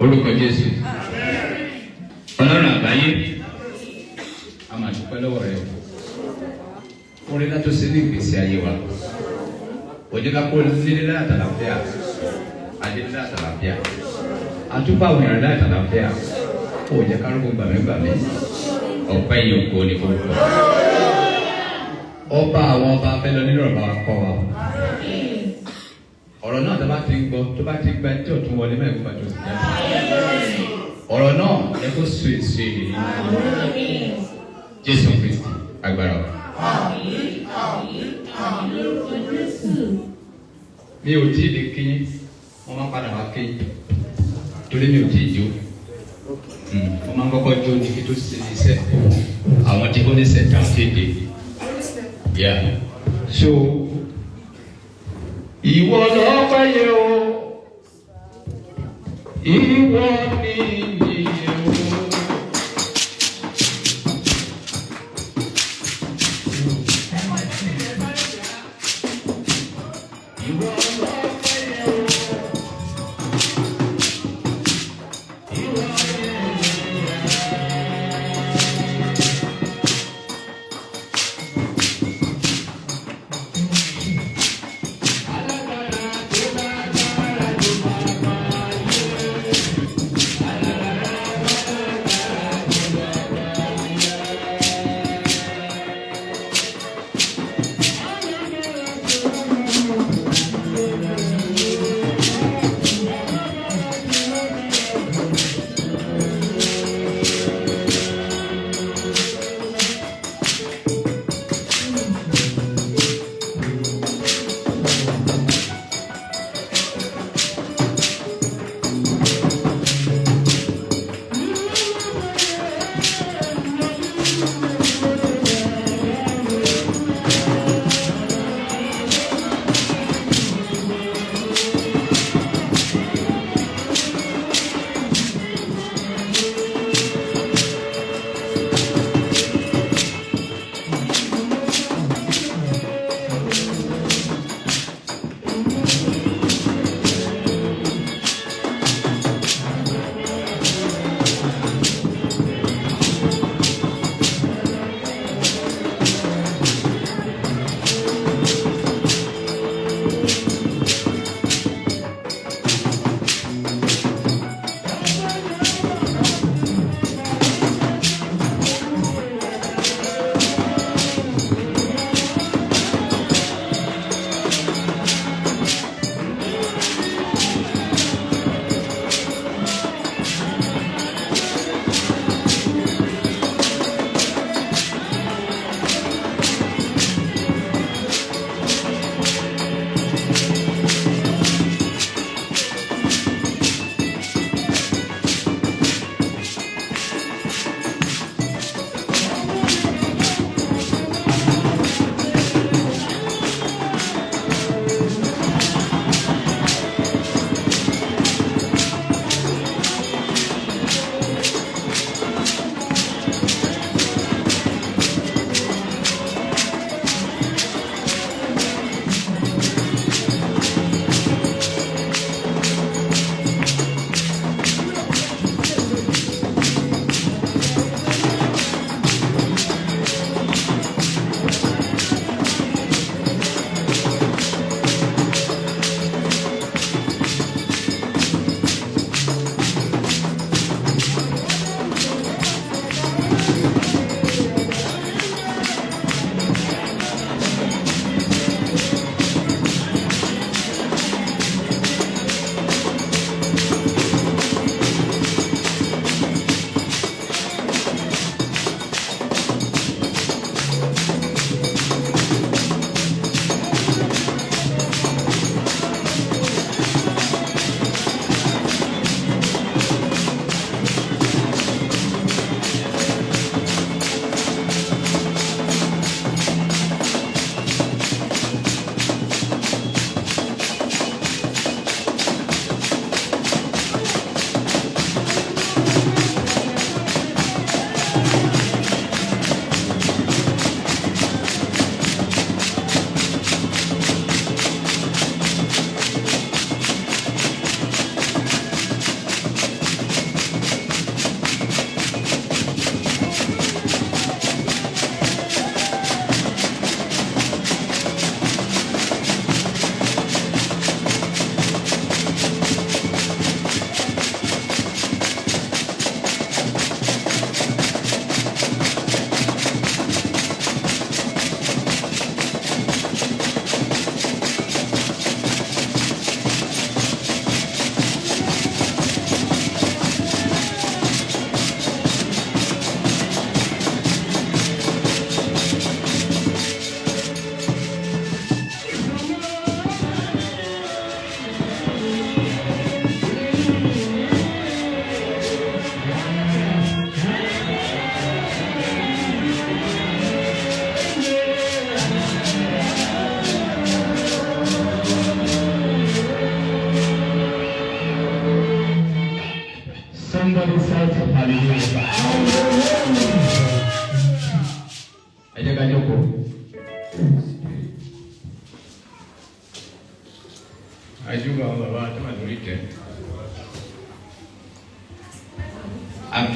orúkọ Jésù Ọlọ́run àgbáyé a máa dúpẹ́ lọ́wọ́ rẹ orin náà tó ṣe ní ìgbésí ayé wa òjò ká kó nílé látàlàfíà adélé látàlàfíà àtúbà àwọn èèyàn látàlàfíà òjò ká rúgbó gbàmígbàmí ọpẹ́ yìí òkò ní kókó ọba àwọn ọba fẹ́ lọ nínú ọba kọ wa ọ̀rọ̀ náà tó bá ti ń gbọ́ tó bá ti gbẹ́ tí ò tún wọlé mẹ́rin gbà tó ti jẹ́ ọ̀rọ̀ náà ẹ kó so èso èlé Jésù Kristi agbára wa. Mi ò tí ì lè kéyìn, wọ́n máa padà wá kéyìn torí mi ò tí ì jó. Wọ́n máa ń kọ́kọ́ jó ní kí tó ṣe iṣẹ́ àwọn tí ó ní sẹ̀tà kéde. So ìwọ lọ́pẹ́ yẹ o, ìwọ ni ìyẹ o. Ìwọ lọ́pẹ́ yẹ o, ìwọ ni ìyẹ.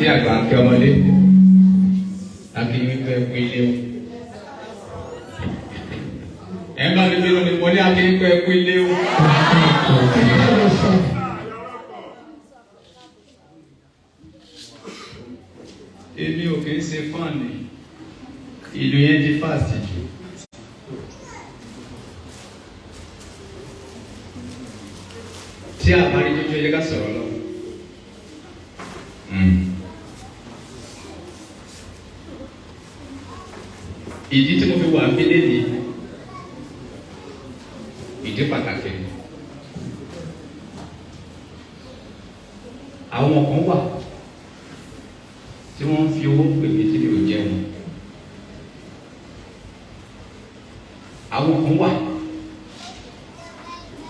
àti àgbà àti ọmọdé àti ìwé ilé o. Ẹ bá mi bínú ni mo ní àti ìwé ilé o. Èmi ò kì í ṣe fáànì ìlú yẹn di fásitì jù. Tí a bá rí jójó yẹ ká sọ̀rọ̀ lọ. Ìdí tí mo fi wà gbélé ni ìdí pàtàkì. Àwọn kan wà tí wọ́n fi owó pè mí tí mi ò jẹun. Àwọn kan wà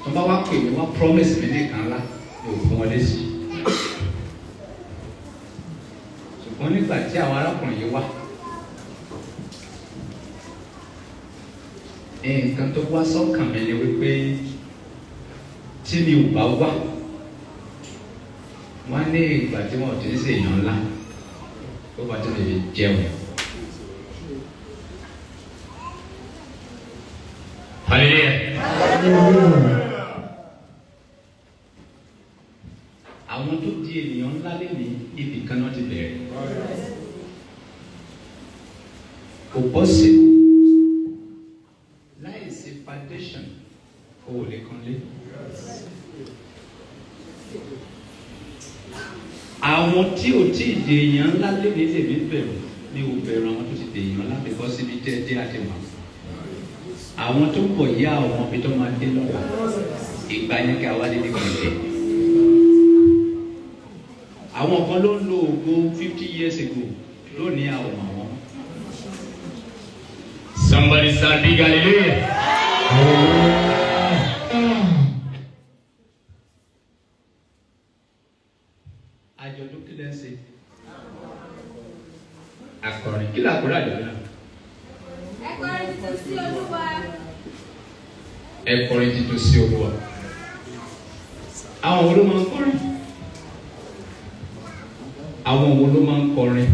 tó bá wá pè mí wọ́n promise mi ní kan lá ní òfin wọn lé sí. Ṣùgbọ́n nígbà tí àwọn arákùnrin yìí wá, nǹkan tó wá sọ́kàn mi ni wípé tí mi ò bá wá, wọ́n á ní ìgbà tí wọ́n ti ń ṣe èèyàn ńlá tó bá tó lè jẹun. Hallelujah. Àwọn tó di ènìyàn ńlá lẹ́nu ibì kan náà ti bẹ̀rẹ̀. Kò bọ́ sí láì sí foundation kò lè kan lé. Àwọn tí ò tí ì di èèyàn ńlá lẹ́nu lè mí bẹ̀rù ní o bẹ̀rù àwọn tó ti di èèyàn ńlá bẹ̀kọ́ síbi jẹ́ àti wà. Àwọn tó ń bọ̀ yá àwọn ọmọ tó máa dé lọ́wọ́ ìgbà yẹn kí a wá dé ní kọ̀ọ̀kẹ́. Àwọn kan ló ń lo ògo 50 years ago lónìí àwọn àwọn. Somebody shout big hallelujah. Àjọ̀dún kí lẹ ń ṣe? Akọrin kí lè àkọrin àjọ̀dún náà? Ẹ̀kọrin tuntun sí Olúwa. Ẹ̀kọrin tuntun sí Olúwa. Àwọn wo ló máa ń kọrin? Àwọn wo ló máa ń kọrin?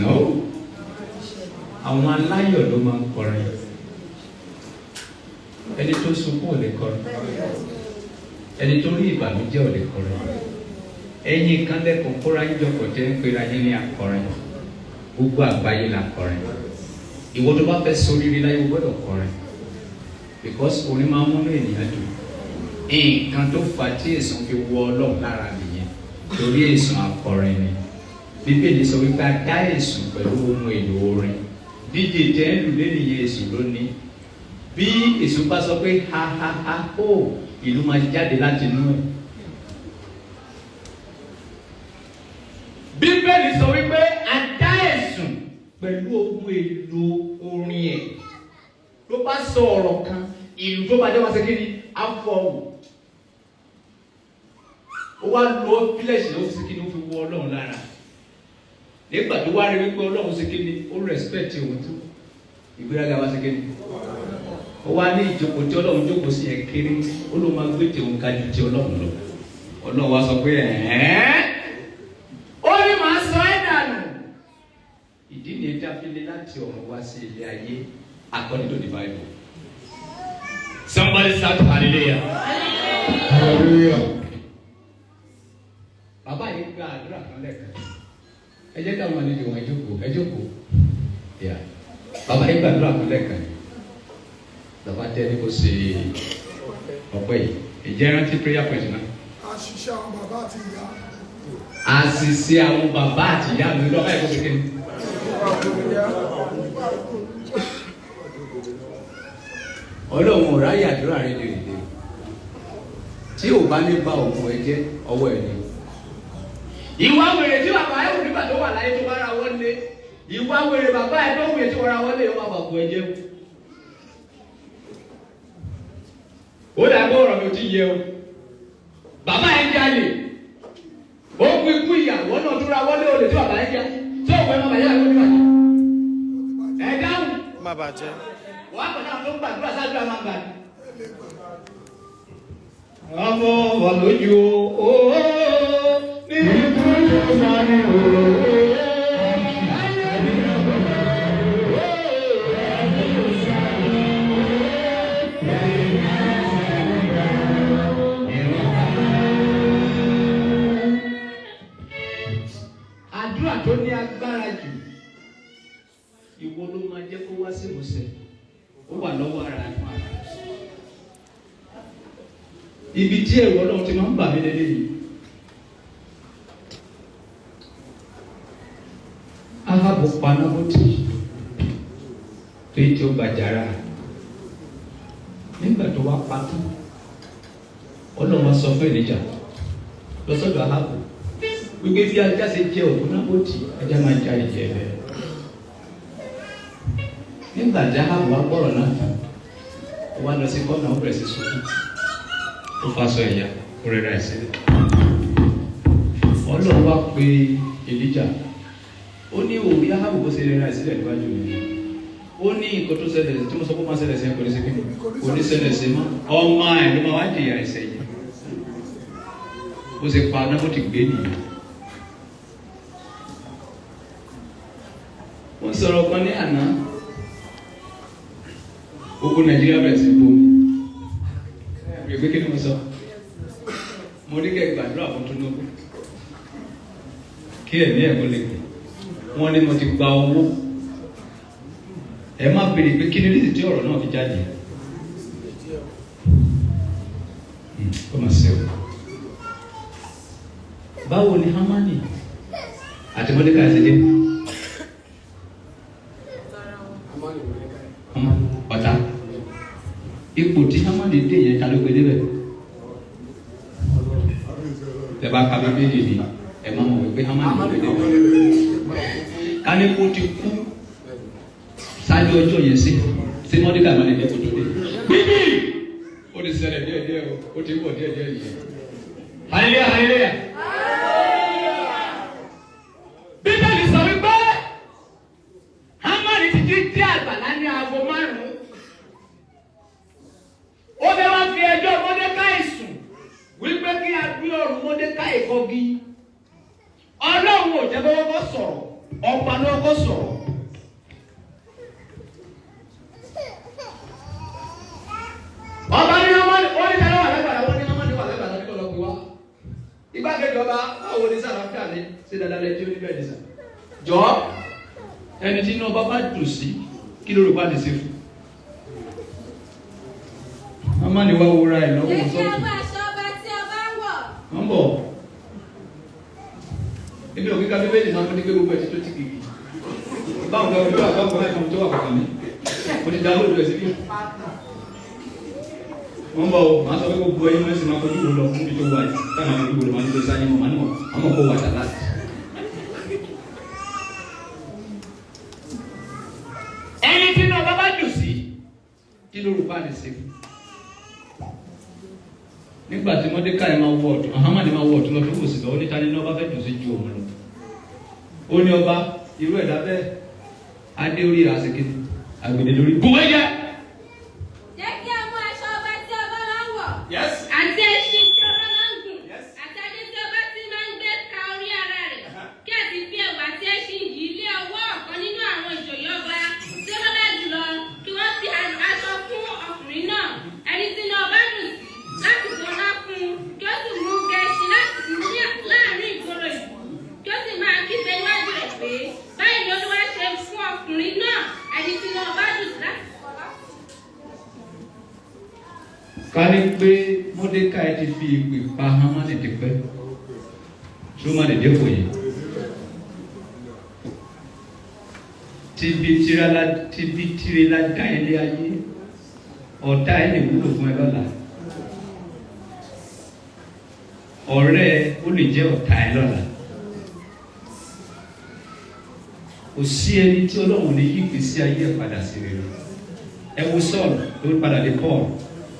No. Àwọn aláyọ̀ ló máa ń kọrin. Ẹni tó sunkún ò lè kọrin. Ẹni tó rí ìbànújẹ́ ò lè kọrin. Ẹ̀yin kan lẹ́kọ̀ọ́ kóra yín jọkọ̀ jẹ́ ń pera yín ní akọrin. Gbogbo àgbáyé la kọrin. Ìwọ tó bá fẹ́ ṣoríire láyé o gbọ́dọ̀ kọrin. Because orin máa ń múnú ènìyàn dùn. Nǹkan tó fà tí èsùn fi wọ Ọlọ́run lára nìyẹn. Torí èsùn akọrin ni. Bíbélì sọ wípé a dá èsùn pẹ̀lú ohun èlò orin. Díje jẹ́ ń lù lẹ́nìyẹn èsùn lónìí. Bí èsùn bá sọ pé ha ha ha ó ìlú máa jáde láti inú ẹ̀. Bíbélì sọ wípé a dá èsùn pẹ̀lú ohun èlò orin ẹ̀. Ló bá sọ ọ̀rọ̀ kan ìlú tó bá jẹ́ wá sí kí ni afọ́wù. Ó wá lo fílẹ̀ṣì ló fi sí kí ni ó fi wọ Ọlọ́run lára. Nígbà tó wá rí wípé Ọlọ́run sí kí ni ó rẹ̀spẹ̀tì òun tó. Ìgbéraga wá sí kí ni. Ó wá ní ìjókòó tí Ọlọ́run jókòó sí yẹn kéré. Ó ló máa gbé tèun ká ju ti Ọlọ́run lọ. Ọlọ́run wá sọ pé ó ní màá sọ ẹ́ dànù. Ìdí nìyẹn dábìlì láti ọ̀run wá sí ilé ayé according to the Bible. Somebody shout hallelujah. Hallelujah. Bàbá yìí gba àdúrà kan lẹ́ẹ̀kan. Ẹ jẹ́ káwọn àlejò wọn ẹ jókòó. Bàbá yìí gba àdúrà kan lẹ́ẹ̀kan. Bàbá tẹ́ ní kò ṣe ọ̀pẹ yìí. Ìjẹ́ rántí prayer point náà. Àṣìṣe àwọn bàbá àti ìyá. Àṣìṣe àwọn bàbá àti ìyá mi lọ́wọ́ ẹ̀kọ́ kékeré. Ọlọ́run ò ráyè àdúrà rẹ̀ lè dé. Tí ò bá ní bá òun ẹ jẹ́ ọwọ́ ẹ̀ ni. Ìwà wèrè tí bàbá ẹ̀ wù nígbà tó wà láyé tó bá ra wọlé. Ìwà wèrè bàbá ẹ̀ tó wù ẹ̀ tí wọ́n ra wọlé yóò má bà bọ̀ ẹ jẹ́. Ó dàgbọ́ ọ̀rọ̀ mi ò ti yẹ o. Bàbá ẹ̀ jalè. Ó kú ikú ìyàwó náà tó ra wọlé olè tí bàbá ẹ̀ jà. Tí òun ẹ̀ má bàjẹ́ àgbẹ̀ níbàjẹ́. Ẹ dáhùn. Má bàjẹ́. Wàá kọ̀ náà tó ń gbàdúrà sáájú àmà gbà. Amo waloju o ni kuju sani o. Àdúrà tó ní agbára jù ìwọ ló máa jẹ́ kó wá sí ìmúṣẹ. Ó wà lọ́wọ́ ara ẹ̀ fún ara. Ibi tí ẹ̀rọ Ọlọ́run ti máa ń bà mí lélẹ̀ yìí. Ahabu pa Nábótì tó yí tí ó gbàjára. Nígbà tó wá pa tán, Ọlọ́run wá sọ fún Èlíjà lọ sọ́dọ̀ Ahabu wípé bí ajá ṣe jẹ òkú Nábótì, ajá máa já ìjẹ rẹ̀. Nígbà tí Ahabu wá gbọ́rọ̀ náà tán, ó wá lọ sí kọ́nà ó bẹ̀rẹ̀ sí sùn. Ó faṣọ ẹ̀yà ó rẹ̀ ra ìsílẹ̀. Ọlọ́run wá pe Èlíjà. Ó ní òbí Ahabu bó ṣe rẹ̀ ra ìsílẹ̀ níwájú mi. Ó ní nǹkan tó ṣẹlẹ̀ tí mo sọ pé ó máa ṣẹlẹ̀ sí ẹ̀kọ́ ní ṣe kíni. Kò ní ṣẹlẹ̀ sí mọ́. Ọmọ ẹ̀ ló máa wá jìyà ẹ̀ṣẹ̀ yìí. Ó ṣe pa Nábótì gbé nìyẹn. Wọ́n sọ̀rọ̀ kan ní àná. Gbogbo Nàìjíríà bẹ̀rẹ̀ sí bomi. Ìgbé kí ni mo sọ? Mo ní kẹ́ gbàdúrà fún Tinubu. Kí ẹ̀mí ẹ̀kọ́ lè gbé. Wọ́n ní mo ti gba owó. Ẹ má béèrè pé kí ni ní ìdí ọ̀rọ̀ náà fi jáde. Ó mà ṣe o. Báwo ni Hámánì àti Mọ́dékáì ṣe dé? Ọ̀tá. Ipò tí Hámánì dé yẹn ta ló gbé débẹ̀. Tẹ́ bá ka Bíbélì ni ẹ máa mọ̀ wípé Hámánì ló gbé débẹ̀. Kálíkó ti kú ṣáájú ọjọ́ yẹn sí Mọ́dékáì máa lè dé kótó dé. Bíbí ó ti ṣẹlẹ̀ díẹ̀díẹ̀ o, ó ti wọ̀ díẹ̀díẹ̀ yẹn. Hallelujah, hallelujah. Bíbélì sọ wípé Hámánì ti jí dé àgbàlá ní aago 5. Ó fẹ́ wá fi ẹjọ́ Mọ́dékáì sùn wípé kí a gbé ọrùn Mọ́dékáì kọ́gi. Ọlọ́run ò jẹ́ kó kọ́kọ́ sọ̀rọ̀, ọba ló kọ́kọ́ sọ̀rọ̀. Ọba ní Hámánì, ó ní sáré wà lágbàlá, wọ́n ní Hámánì wà lágbàlá ní kọ́lọ́ pé wá. Igbákejì ọba báwo ni sàràfíà ní ṣe dáadáa lẹ́jọ́ níbẹ̀ ní sà. Jọ ẹni tí inú ọba bá dùn sí kí ló rò bá lè ṣe fún. Hámánì wá wúra ẹ̀ lọ́wọ́ sọ́ọ̀tù. Èkì ọba aṣọ ọba tí ọba ń wọ̀. Wọ́n bọ̀. Ebi ò kíkà Bíbélì máa ń ní pé gbogbo ẹ̀sìn tó ti kìkì. Báwo ni ọjọ́ àgbàgbọ́ láì kan tó wà kọ̀ọ̀kan ní? Mo ti dáwọ́ lójú ẹ̀sìn bí. Wọ́n bọ̀ o, màá sọ pé gbogbo ẹ̀yin mẹ́sìn máa kojú wo lọ fún ibi tó wà yìí. Táwọn àwọn olùgbò lè máa ń gbé sáyé mọ̀, àmọ́ kó wà sàláàtì. Ẹni tí náà bá dùn sí, kí ló rò bá lè ṣe fún? Nígbà tí Mọ́dékáì máa wọ ọ̀tún, Hámánì máa wọ ọ̀tún lọ tó kò sí lọ, ó ní ta ni ní ọba fẹ́ dùn sí ju òun lọ. Ó ní ọba irú ẹ̀dá bẹ́ẹ̀, adé orí àṣekè, àgbèdè lórí bùwẹ́ jẹ́. Jẹ́ kí a mú aṣọ ọba tí ọba máa ń wọ̀. Yes. Àti ẹṣin tí ọba máa ń gùn. Àti adé tí ọba ti máa ń gbé ka orí ara rẹ̀. Kí a sì fi ẹ̀wà tí ẹṣin yìí lé ọwọ́ ọ̀kan nínú àwọn ìjòyè ọba tí ó lọ́lá jùlọ kí wọ́n fi aṣọ fún ọkùnrin náà. Ẹni tí iná ọba dùn sí láti gbọ́ná fún un kí ó sì mú gẹ̀ẹ́sì láàrin ìgboro ìlú. Kí ó sì máa kígbe níwájú rẹ̀ pé báyìí ni Olúwa ṣe fún ọkùnrin náà. Ẹni tí iná ọba dùn sí láti gbọ́ná. Ká ní pé Mọ́dékáì ti fi ìpè pa Hámánì ti pẹ́, tí ó má lè dépò yìí. Tíbi tirela dá ilé ayé, ọ̀tá ẹ̀ lè wúlò fún ẹ lọ́la. Ọ̀rẹ́ ó lè jẹ́ ọ̀tá ẹ lọ́la. Kò sí ẹni tí Ọlọ́run lè yí ìgbésí ayé ẹ̀ padà sí rere. Ẹ wo Sọ́ọ̀lù tó padà dé Paul.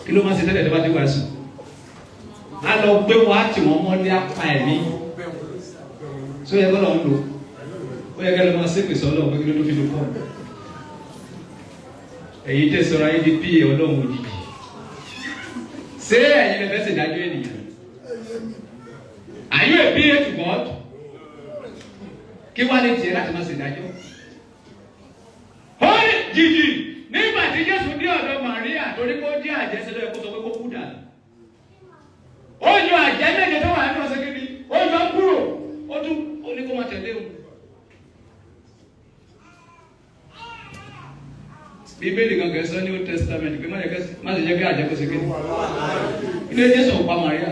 Kí ló máa ṣe tẹ́lẹ̀ tó bá ti wá sùn? A lọ gbé wọn á tì wọ́n mọ́lé apá ẹ̀mí. Sọ yẹ kọ́ lọ ń lò. Ó yẹ kẹ́ lọ máa ṣépè sọ Ọlọ́run pé kí ló tó fi lò Paul. Èyí tẹ́ sọ̀rọ̀ ayé di bí Ọlọ́run òjijì. Say you never say that you. Are you obedient to God? Kí wá ní tiẹ̀ láti máa ṣe ìdájọ́. Holy jìjì nígbà tí Jésù dé ọ̀dọ̀ Màríà torí kó dé àjẹsẹ́ lọ́yẹ̀ kó sọ pé kó kú dànù. Ó yọ àjẹ́ méje tó wà nínú ọ̀sẹ̀ kébí. Ó yọ kúrò. Ó tún ó ní kó máa tẹ̀lé o. Bíbélì kan kẹsàn ní Old Testament pé má ṣe jẹ́ kí àjẹ́ kó ṣe kéde. Ilé Jésù ò pa Màríà.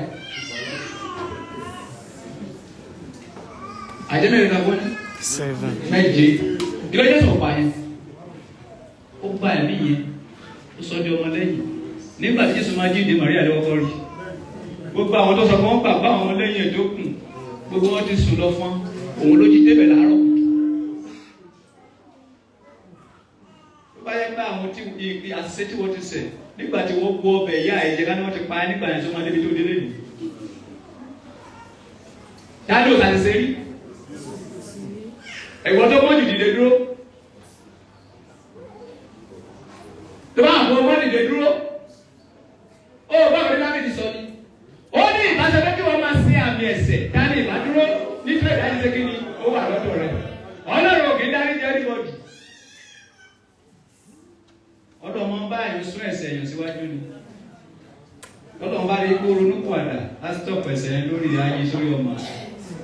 Àjẹ́ mẹ́rin náà wọ́n ní. 7. Méje. Ilé Jésù ò pa yẹn. Ó gba ẹ̀mí yẹn. Ó sọ di ọmọ lẹ́yìn. Nígbà tí Jésù máa jíǹde Màríà lọ́wọ́ kọ́ rí. Gbogbo àwọn tó sọ fún wọn gbà bá àwọn ọmọ lẹ́yìn ẹ̀ tó kù. Gbogbo wọn ti sùn lọ fún òun ló jí débẹ̀ láàárọ̀. Báyẹ̀ pé àwọn tí àṣìṣe tí wọ́n ti ṣẹ̀ nígbà tí wọ́n gbọ́ ọbẹ̀ ìyá ẹ̀jẹ̀ ká ní wọ́n ti pa ẹ́ nígbà yẹn tó máa débi tó délé nì. Dáadé ò ṣàṣìṣe rí. Ẹ̀wọ̀n tó mọ́ dìde dúró. Tó bá àwọn ọmọ dìde dúró. Ó báwo ni Dábìdì sọ ni? Ó ní ìbáṣepọ̀ kí wọ́n máa ṣe àmì ẹ̀ṣẹ̀ dání ìbádúró nítorí ìdájí ṣe kí ni ó wà lọ́dọ̀ rẹ̀. Ọlọ́run ò kì í dárí jẹ́ everybody. Ọ̀dọ̀ ọmọ bá èèyàn sún ẹ̀ṣẹ̀ èèyàn síwájú ni. Ọlọ́run bá rí kó ronú padà á stop ẹ̀ṣẹ̀ yẹn lórí ayé sórí ọmọ.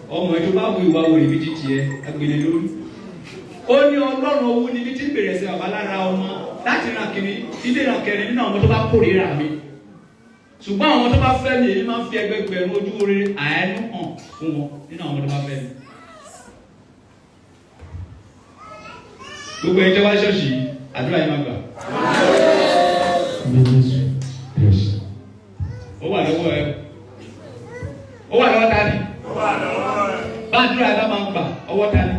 Ọmọ ètò bá wu ìwà wòlé bí títì ẹ agbèlè lórí. Ó ní Ọlọ́run owó níbi tí ń bèrè ẹ̀ṣẹ̀ bàbá lára ọmọ láti ràn kiri ilé ràn kẹrin nínú àwọn tó bá kórìíra mi. Ṣùgbọ́n àwọn tó bá fẹ́ mi èyí máa ń fi ẹgbẹgbẹ̀rún ojú oore àánú hàn fún wọn nínú àwọn tó bá fẹ́ mi. Gbogbo ẹni tó wá ṣọ́ọ̀ṣì àdúrà yìí máa gbà. Ó wà lọ́wọ́ ẹ. Ó wà lọ́wọ́ ta ni? Bá àdúrà bá máa ń gbà ọwọ́ ta ni?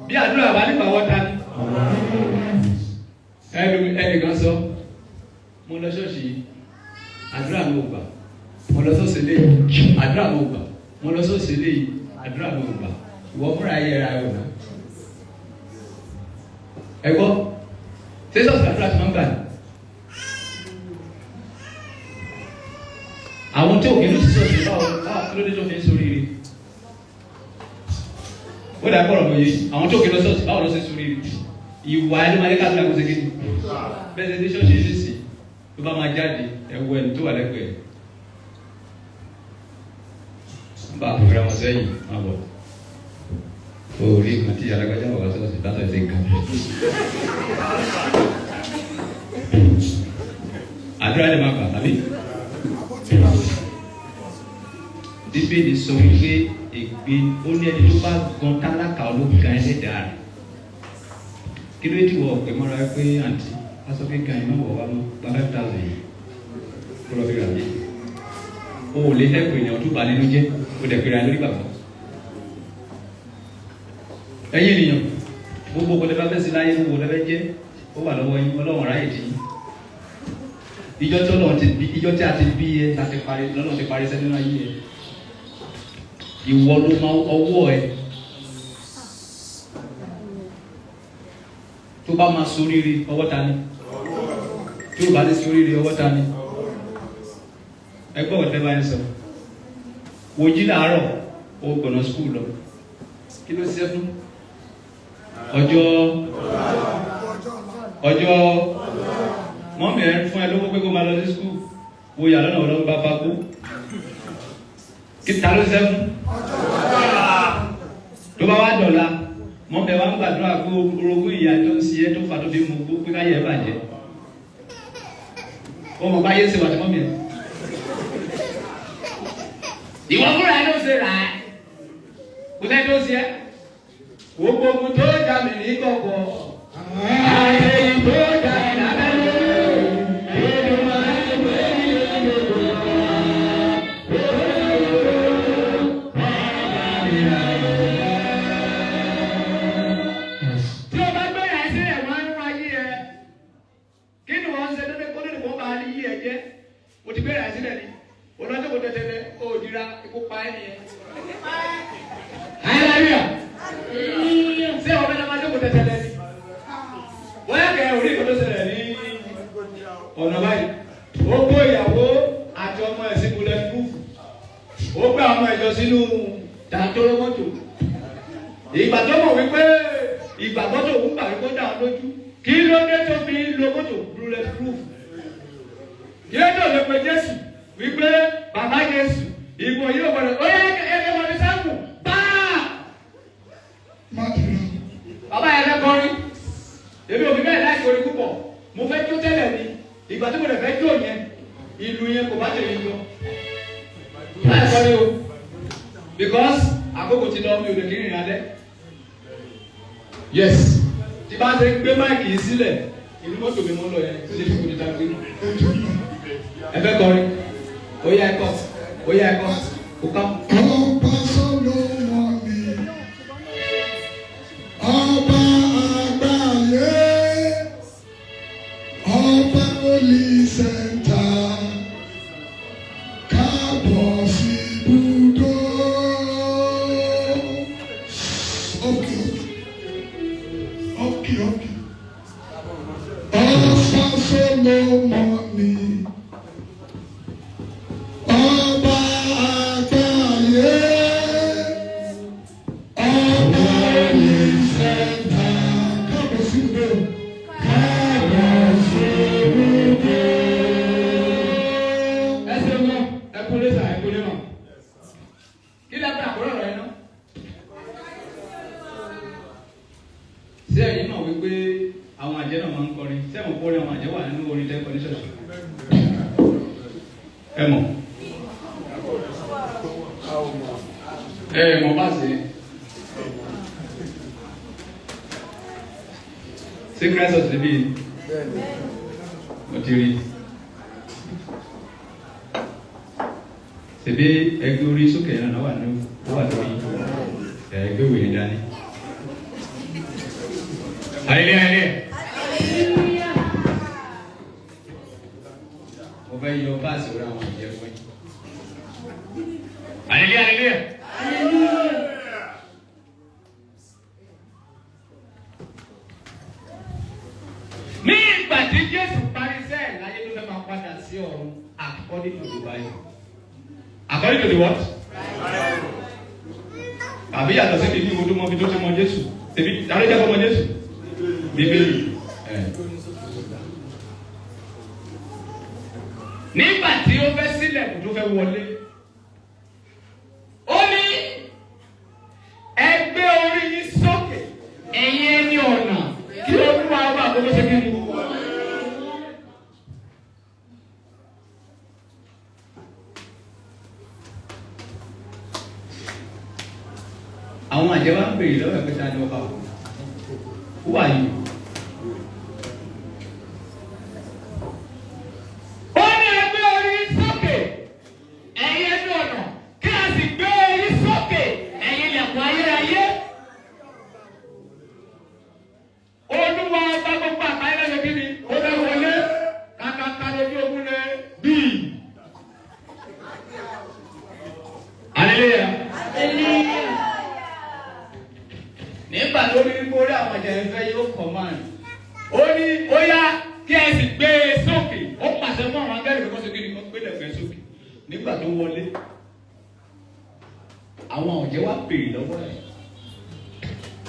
Bí àdúrà bá nípa ọwọ́ ta ni? Ẹnìkan sọ, mo lọ ṣọ́ọ̀ṣì yìí, àdúrà mi ò gbà. Mo lọ sọ́ọ̀ṣì léyìí, àdúrà mi ò gbà. Mo lọ sọ́ọ̀ṣì léyìí, àdúrà mi ò gbà. Ìwọ fúnra yẹra ẹ̀ ọ̀nà. Ẹ gbọ́, ṣé sọ́ọ̀ṣì àdúrà ti máa ń gbà ní? Àwọn tí òkè ló ti sọ̀rọ̀ báwo kí ló dé tó fi ń sórí rí? Ó dà kọ́ ọ̀rọ̀ mọ̀ yìí, àwọn tí òkè lọ sọ̀rọ̀ báwo ló ṣe sórí rí? Ìwà ẹni máa yẹ ká lóla kó ṣe kéde. Bẹ́ẹ̀ ṣe dé ṣọ́ọ̀ṣì yìí sì, tó bá máa jáde ẹ̀wọ̀ ẹni tó wà lẹ́gbẹ̀ẹ́. Bá a fòkèrè àwọn sẹ́yìn máa bọ̀. Orí kan tí alágbájá wà wá sọ́ọ̀ṣì látọ̀ ẹ̀sẹ̀ gan. Àdúrà lè máa gbà tàbí? Bíbélì sọ wípé ègbé ó ní ẹni tó bá gan tálákà olóògùn ẹlẹ́dàá rẹ̀. Kí ló dé wọ ọ̀pẹ mọ́ra pé àǹtí aṣọ kékeré yìí náà wọ̀ wá mọ́ gba 5,000 yìí kó lọ fi rà mí. O ò lè lẹ́kọ̀ọ́ èèyàn tó bà nínú jẹ́ o dẹ̀ pèrè lórí bàbá. Ẹ̀yin ènìyàn gbogbo kò lè bá fẹ́ sí láyé gbogbo lẹ́fẹ́ jẹ́ ó wà lọ́wọ́ yín Ọlọ́run ráyè tí yín. Ìjọ tí a ti bí ẹ láti parí lọ́nà ti parí sẹ́nu ayé ẹ. Ìwọ ló máa ọwọ́ ẹ tó bá máa ṣoríire ọwọ́ ta ni tó bá lè ṣoríire ọwọ́ ta ni ẹgbẹ́ ọ̀tẹ́ bá ń sọ wò jí láàárọ̀ ó gbọ̀nà skul lọ kí ló ṣiṣẹ́ fún ọjọ́ mọ́mí ẹ̀ fún ẹ lówó pé kó máa lọ sí skul wo yàrá náà lọ́wọ́ bá bá kú kí ta ló ṣiṣẹ́ fún tó bá wá dọ̀la mọ́mí ẹ̀ wá ń gbàdúrà pé orogún ìyá tó ń ṣe é tó fà tó fi mú gbó pé káyé ẹ̀ bàjẹ́ ọmọ bá yé ṣe wà tí mọ́mí ẹ̀ ìwọ fúnra ẹ̀ ló ṣe rà á kò sẹ́ tó ṣe é gbogbo ohun tó dà mí ní kọ̀kọ̀ ayé ìbò dà mí lábẹ́lẹ́. Ọ̀nà báyìí, ó kó ìyàwó padà tó mọ́tò. Ìgbà tó mọ̀ wípé ìgbàgbọ́ tó ń gbà wípé ó dà lójú. Kí ló dé tó fi lo mọ́tò bulletproof? Kí ló tó lè pe Jésù wípé bàbá Jésù ìbò yóò gbọdọ̀ ó yẹ ẹgbẹ́ wọn ní sáàmù báà. Bàbá yẹn lẹ́kọ̀ọ́rin. Èmi ò fi bẹ́ẹ̀ láì kọrin púpọ̀. Mo fẹ́ jó tẹ́lẹ̀ ni. Ìgbà tí mo lè fẹ́ jó yẹn, ìlú yẹn kò bá tẹ̀lé yọ. Láì kọrin o. Because àkókò ti lọ mi ò lè kí rìnrìn alẹ́. Yes. Tí bá ṣe gbé máìkì yìí sílẹ̀, ìlú mọ́tò mi mọ́ lọ yẹn tó lè fi kò ní ta gbé. Ẹ fẹ́ kọrin. Ó yá ẹ̀kọ́. Ó yá ẹ̀kọ́. Kò kán. Oba Solomon ni ọba àgbáyé, ọba olùsẹ̀ntà, káàbọ̀ sí ibùdó. Okay. Oba Solomon ni ọba àgbáyé, ọba olùsẹ̀ntà, káàbọ̀ sí ibùdó. Ẹsẹ̀ mọ́ ẹkúnlé sà ẹkúnlé mọ́. Kí ló bá àkúrọ̀ rẹ̀ ná? Ṣé ẹ̀yin mọ̀ wípé àwọn àjẹ́ náà máa ń kọrin? Ṣé ẹ̀mọ̀ kọrin àwọn àjẹ́ wà nínú orin tẹ́kọ̀ọ́ ní ṣọ̀ṣọ̀? Ẹ mọ̀. Ẹ mọ̀ bá ṣe. Ṣé Christ ọ̀sẹ̀ bíi? Mo ti rí. Ṣèbí ẹgbẹ́ orí sókè náà wà lórí ẹgbẹ́ òwe dání. Hallelujah. Mo fẹ́ yọ báàsì orí àwọn ìjẹ́ fún yín. Hallelujah. Ní ìgbà tí Jésù parí sẹ́ẹ̀ láyé ló fẹ́ máa padà sí ọ̀run according to the Bible. According to the what? Àbí yàtọ̀ sí ibi ìwé tó mọ ibi tó ti mọ Jésù. Tèmi àrẹ jẹ́ ọmọ Jésù. Bíbélì. Nígbà tí ó fẹ́ sílẹ̀ kò tó fẹ́ wọlé. Ó ní ẹgbẹ́ orí yín sókè. Ẹ̀yin ẹni ọ̀nà kí ló mú wa wá àkókò ṣe kí ni? Àwọn àjẹ́ wa ń bèrè lọ́wọ́ ẹ̀pẹ́ ta ni ọba o. Who are you? Ó ní ẹgbẹ́ orí sókè, ẹ̀yin ẹni ọ̀nà, kí a sì gbé orí sókè, ẹ̀yin ilẹ̀kùn ayérayé. Olúwa ọba gbogbo àgbáyé lọ́jọ́ kí ni? Ó fẹ́ wọlé, kàkàkà lójú ogun rẹ̀ bíi. Hallelujah. Nígbà tó ní borí àwọn ìjà ìfẹ́ yóò command. Ó ní ó yá kí ẹ sì gbé e sókè. Ó pàṣẹ fún àwọn akẹ́rù kó sókè ní kó gbé lẹ̀fẹ́ sókè. Nígbà tó wọlé, àwọn ọ̀jẹ̀ wá pèrè lọ́wọ́ ẹ̀.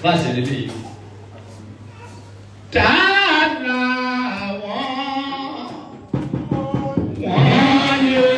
Báṣẹ lélẹ̀ yìí. Tààlà wọ́n ní o.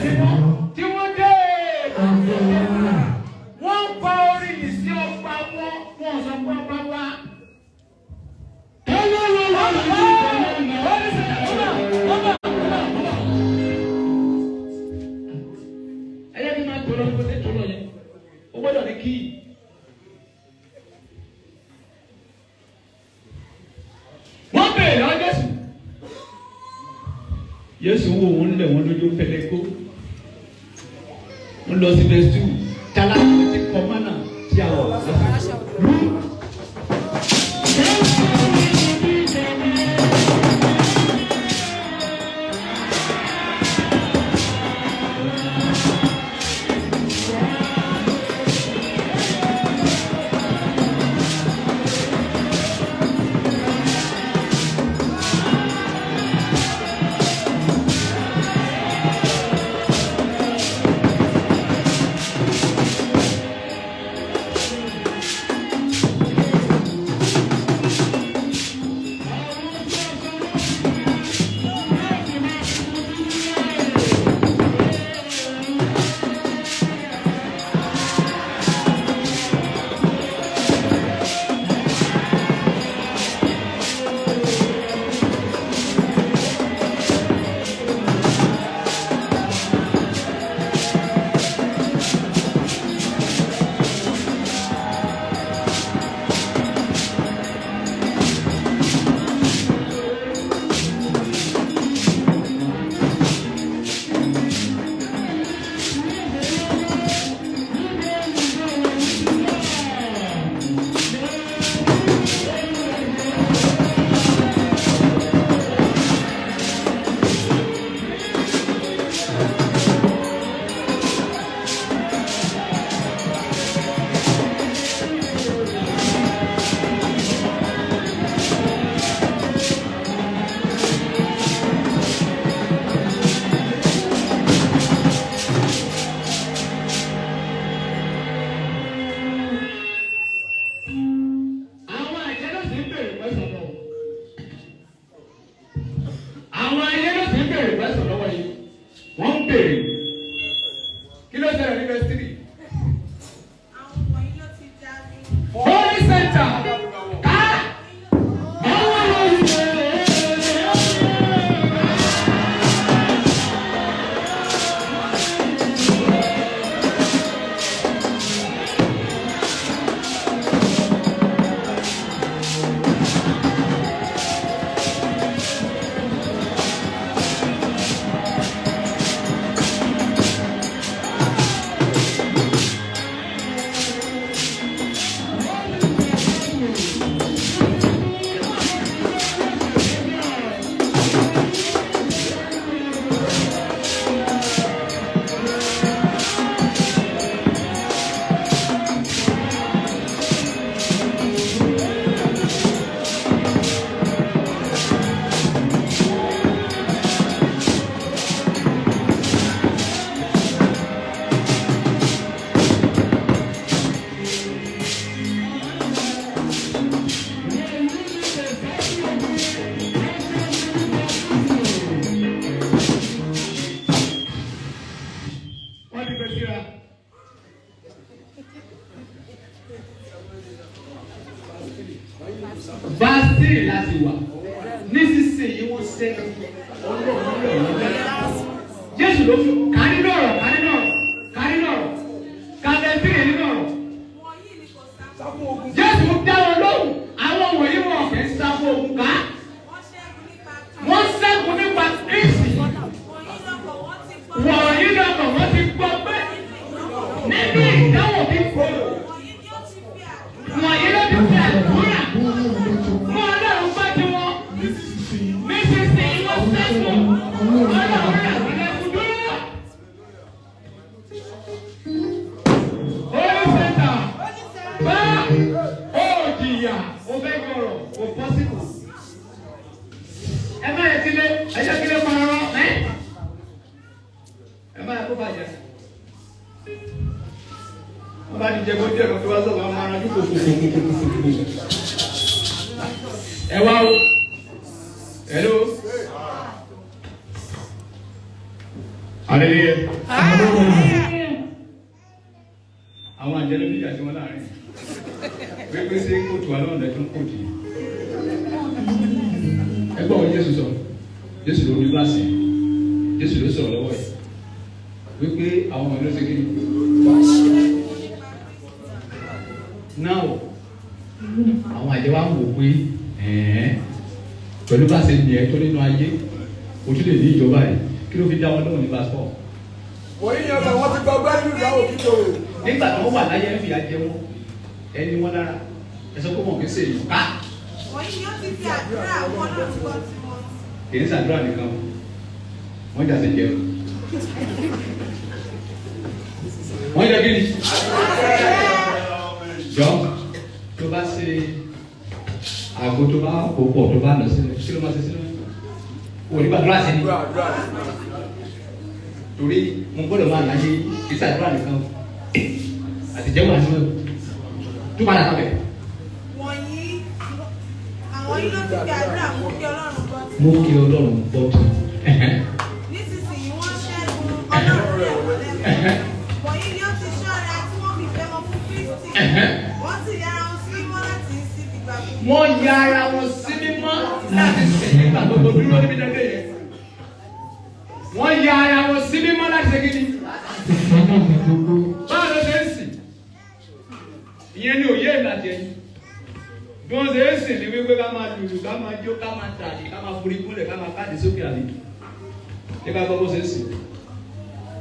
tí wọ́n dé wọ́n pa orí yìí sí ọgbà wọn sọ pé ọgbà wa. ẹyẹ ní máa tọrọ nípa tẹ́tọ́ lọ yẹn ó gbọ́dọ̀ ní kí. wọ́n bèèrè lọ Jésù wo wọn lẹ̀ wọ́n lójú pẹ̀lẹ́ kó wọ́n lọ sí verse 2 tala ti kọ́ mọ́nà tí a wọ̀ Basti láti wà nísinsìnyí wọ́n ṣe Jésù ló fi kárí lọ́rọ̀ kàdẹ́sìrì nínú ọ̀rọ̀ Jésù dá wọn lóhùn àwọn wọ̀nyí wọn fẹ́ sáfù ogun ká wọ́n ṣẹ́gun nípa Kristi wọ̀nyí lọ́kọ̀ wọ́n ti gbọ́ pé níbi ìdáwọ̀ bí kò wọ̀nyí ló ti fi àdúrà. Hallelujah. Àwọn àjẹlẹ bí àti wọn láàrin. Wípé ṣé kóòtù alọ́ọ̀nà tó ń kóòtù yìí. Ẹgbẹ́ wọn Jésù sọ. Jésù ló ní láṣẹ. Jésù ló sọ̀rọ̀ lọ́wọ́ ẹ̀. Wípé àwọn ọmọ ló ṣe kí ni. Now, àwọn àjẹ wa ń wò pé pẹ̀lú bá ṣe ní ẹ̀ tó nínú ayé, o tún lè ní ìjọba yìí. Kí ló fi dá wọn lóhùn ní passport? Wọ́n yíyan ọ̀gá wọn ti gbọ́ gbẹ́jú ìdáwó kíkọ́ o. Nígbà tí wọ́n wà láyé ń fi àjẹ wọn, ẹni wọn lára, ẹ̀sọ́ kó mọ̀ kí ṣe yìí ká. Wọ́n yíyan ti fi àdúrà àwọn náà ti wọ́n ti wọ́n. Kì í ṣàdúrà nìkan, wọ́n jà sí jẹun. Wọ́n jẹ kí ni? Jọ tó bá ṣe àgbo tó bá kó pọ̀ tó bá lọ sílẹ̀, kí ló máa ṣe sílẹ̀? Wọ́n ní gbàdúrà sí ni. Torí mo gbọ́dọ̀ máa láyé kì í ṣàdúrà nìkan àtijọ́ wà nínú tó padà sábẹ̀. Wọ̀nyí àwọn yìí ló ti fi àdúrà mú kí Ọlọ́run gbọ́ tí. Mú kí Ọlọ́run gbọ́ tó. Nísinsìnyí wọ́n ṣẹ́gun Ọlọ́run rẹ̀ wọlé. Wọ̀nyí ni ó ti ṣọ́ra tí wọ́n fi fẹ́ wọn fún Kristi. Wọ́n sì yára wọn sí mímọ́ láti sí ìgbà gbogbo. Wọ́n yára wọn sí mímọ́ láti sí ìgbà gbogbo dúró níbi dẹ́gbẹ́ yẹn. Wọ́n yára wọn sí mímọ́ láti ṣe kí ni? Báwo ló ṣe ń sìn? Ìyẹn ni òye ìlàjẹ. Bí wọ́n ṣe ń sìn ní wípé ká máa lùlù, ká máa jó, ká máa tàdí, ká máa forí kúnlẹ̀, ká máa káàdì sókè àlè. Ṣé ká gbọ́ bó ṣe ń sìn?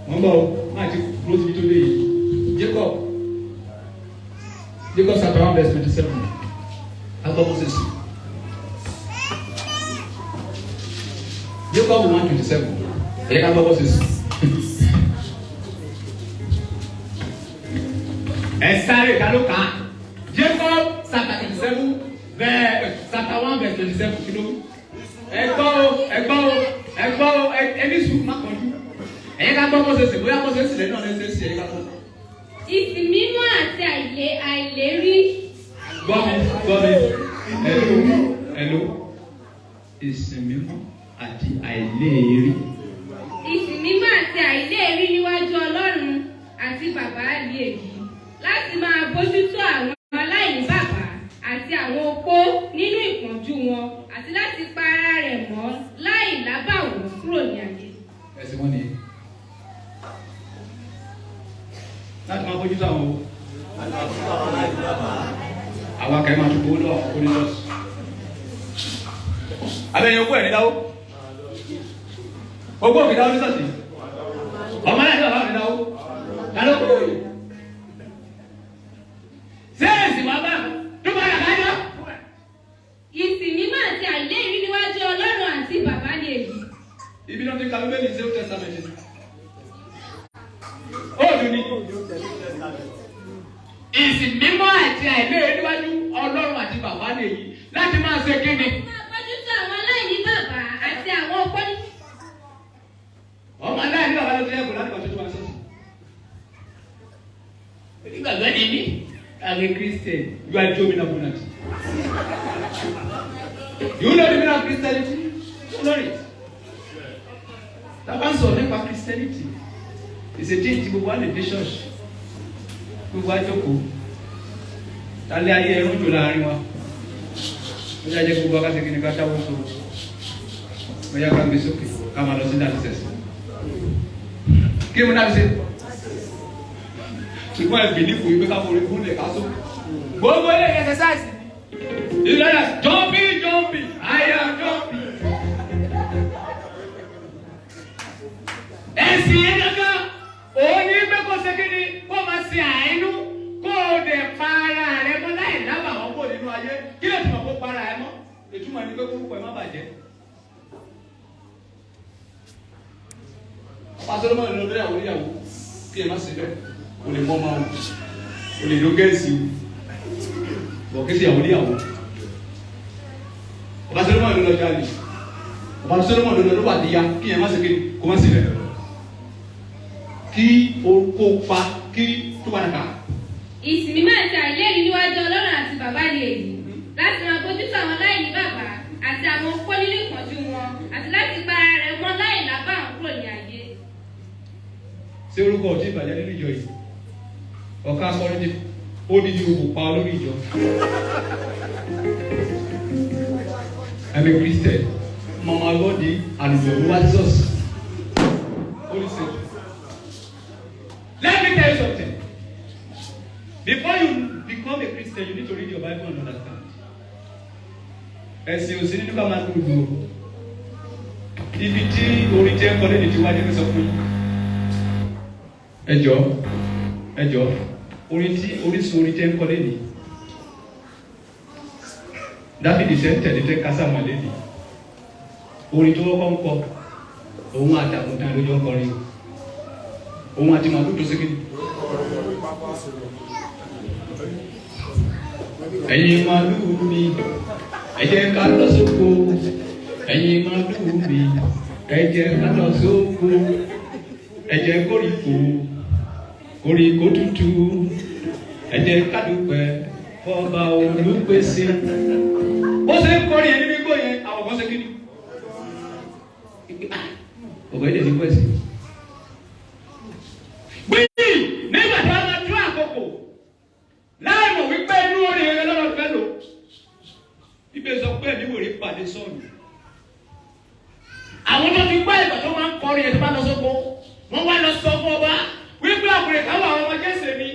Wọ́n bọ̀ máa ti kúrò síbi tó lé yìí. Jacob chapter 1 verse 27. Ká gbọ́ bó ṣe ń sìn. Jacob 1:27. Ẹ̀yẹ́ ká gbọ́ bó ṣe ń sìn. Sáré ìdálóka Jacob chapter 27 chapter 1 verse 27 kìló. Ẹgbọ́ ẹni sùn má kọjú. Ẹ̀yẹ́ ká gbọ́ bó ṣe sìn bóyá bó ṣe sìn lẹ́nu ọ̀nà ẹ̀ṣẹ̀ sí ẹ̀yẹ́ ká gbọ́. Ìsìn mímọ́ àti àìlérí. Gbọ́ mi hello ìsìn mímọ́ àti àìlérí. Ìsìn mímọ́ àti àìlérí níwájú Ọlọ́run àti bàbá ní èyí láti máa bójútó àwọn aláìní bàbá àti àwọn opó nínú ìpọ́njú wọn àti láti pa ara rẹ̀ mọ́ láì lábàwọ́n kúrò ní ayé. Ẹ̀sìn wọn ni láti máa bójútó àwọn àwọn akẹ́kọ̀ọ́ máa tún gbowó lọ́wọ́ oníṣọ́ọ̀sì. Abẹ́yẹn ogún ẹ̀ ní dáwó. Ogún òkè dáwó oníṣọ́ọ̀sì. Ọmọ náà ní bàbá mi dáwó. Kálọ́ kúrò yìí. Sẹ́ẹ̀sì wá bá tó bá yàrá yọ. Ìsìn mímọ́ àti àìlérí níwájú Ọlọ́run àti bàbá ní èyí. Ibi náà ti ka Bíbélì sí Old Testament. Ó dùn ní. Ìsìn mímọ́ àti àìlérí níwájú Ọlọ́run àti bàbá ní èyí láti máa ṣe kíni. Máa bójútó àwọn aláìní bàbá àti àwọn opó ní. Ọmọ aláìní bàbá ló ti yẹ kó láti pàṣẹ tó wá sọ́ọ̀tì. Onígbàgbọ́ ni mí. I'm a Christian. You are Joe Minabunat. You know the meaning of Christianity? You know it. That one sọ nípa Christianity. It's a thing tí gbogbo wa lè dé church. Gbogbo wa jókòó. Tálẹ́ ayé ẹrú jò láàrin wa. Ó yá jẹ́ gbogbo akásẹ̀ kí ni ká dáwọ́ sọ. Ó yá ká gbé sókè ká máa lọ sí dàbísẹ̀sì. Kí ni mo dábí ṣe? Ṣùgbọ́n ẹ̀bì ní kò yí pé ká forí gúnlẹ̀ ká só. Gbogbo ilé exercise. Ìlànà jumping, I am jumping. Ẹ̀sìn yẹn gángan, òun ní pé kó ṣe kíni kó máa ṣe àìnú kó o dẹ̀ pa ara rẹ mọ́ láì lábà wọ́n kó nínú ayé. Kí lè túmọ̀ kó para ẹ mọ́? Ìtumọ̀ ni pé kórúkọ ẹ má bàjẹ́. Ọba Solomon ló lórí àwọn oníyàwó kí ẹ má ṣe bẹ́ẹ̀. O lè mọ ọmọ o lè lo gẹ̀ẹ́sì o bọ̀ kí sí àwọn oníyàwó. Ọba Solomon ló lọ jáde. Ọba Solomon ló lọ ló wà níyà kí ẹ má ṣe kí kó má ṣe bẹ́ẹ̀. Kí o kó pa kí tó bá nìkan. Ìsìn mímọ́ àti àìlérí níwájú Ọlọ́run àti bàbá ní èyí láti máa bójútó àwọn aláìní bàbá àti àwọn opó nínú ìpọ́njú wọn àti láti pa ara rẹ̀ mọ́ láì lábàwọ́n kúrò ní ayé. ṣé orúkọ ọtí ìbàjẹ́ nínú ìjọ yìí ọ̀ká akọrin ti ó ní ní òkú pa lórí ìjọ. I'm a Christian. Mama Lodi and the Lord Jesus. Holy Spirit. Let me tell you something. Before you become a Christian, you need to read your Bible and understand. Ẹ̀sìn òsì nínú ká máa gbogbo. Ibi tí orin jẹ́ kọ́lé ní ti wájú ní sọ fún yín. Ẹ jọ̀ọ́, orísun orin jẹ́ kọ́lé ní. Dábìdì tẹ̀lé tẹ́ kásá mọ̀lẹ́ ní. Orin tó wọ́pọ̀ ń kọ, òun àtàkùntàn lójó ń kọrin. Òun àti màlúù tó sékìní. Ẹ̀yin màlúù mi, ẹ jẹ́ ká lọ sóko. Ẹ̀yin màlúù mi, ẹ jẹ́ ká lọ sóko. Ẹ jẹ́ koríko tútù. Ẹ jẹ́ ká dúpẹ́ fọba olùpèsè. Bó ṣe ń kọrin ẹni nígbò yẹn, àwọn kan sékìní. Ọ̀gá ẹ̀dẹ̀ ní pẹ̀sì. Gbìyì nígbà tí a máa tún àkókò láì mọ̀ wípé inú orin ẹ̀rọ lọ́rọ̀ fẹ́ lò. Ibẹ̀ sọ pé ẹ̀mí wèrè pàdé sọ́ọ̀nù. Àwọn tó ti gbá ìgbà tó máa ń kọrin ẹ̀ tó bá lọ sóko, wọ́n wá lọ sọ fún ọba wípé àkùrẹ̀ káwọn àwọn ọmọ Jésù ni,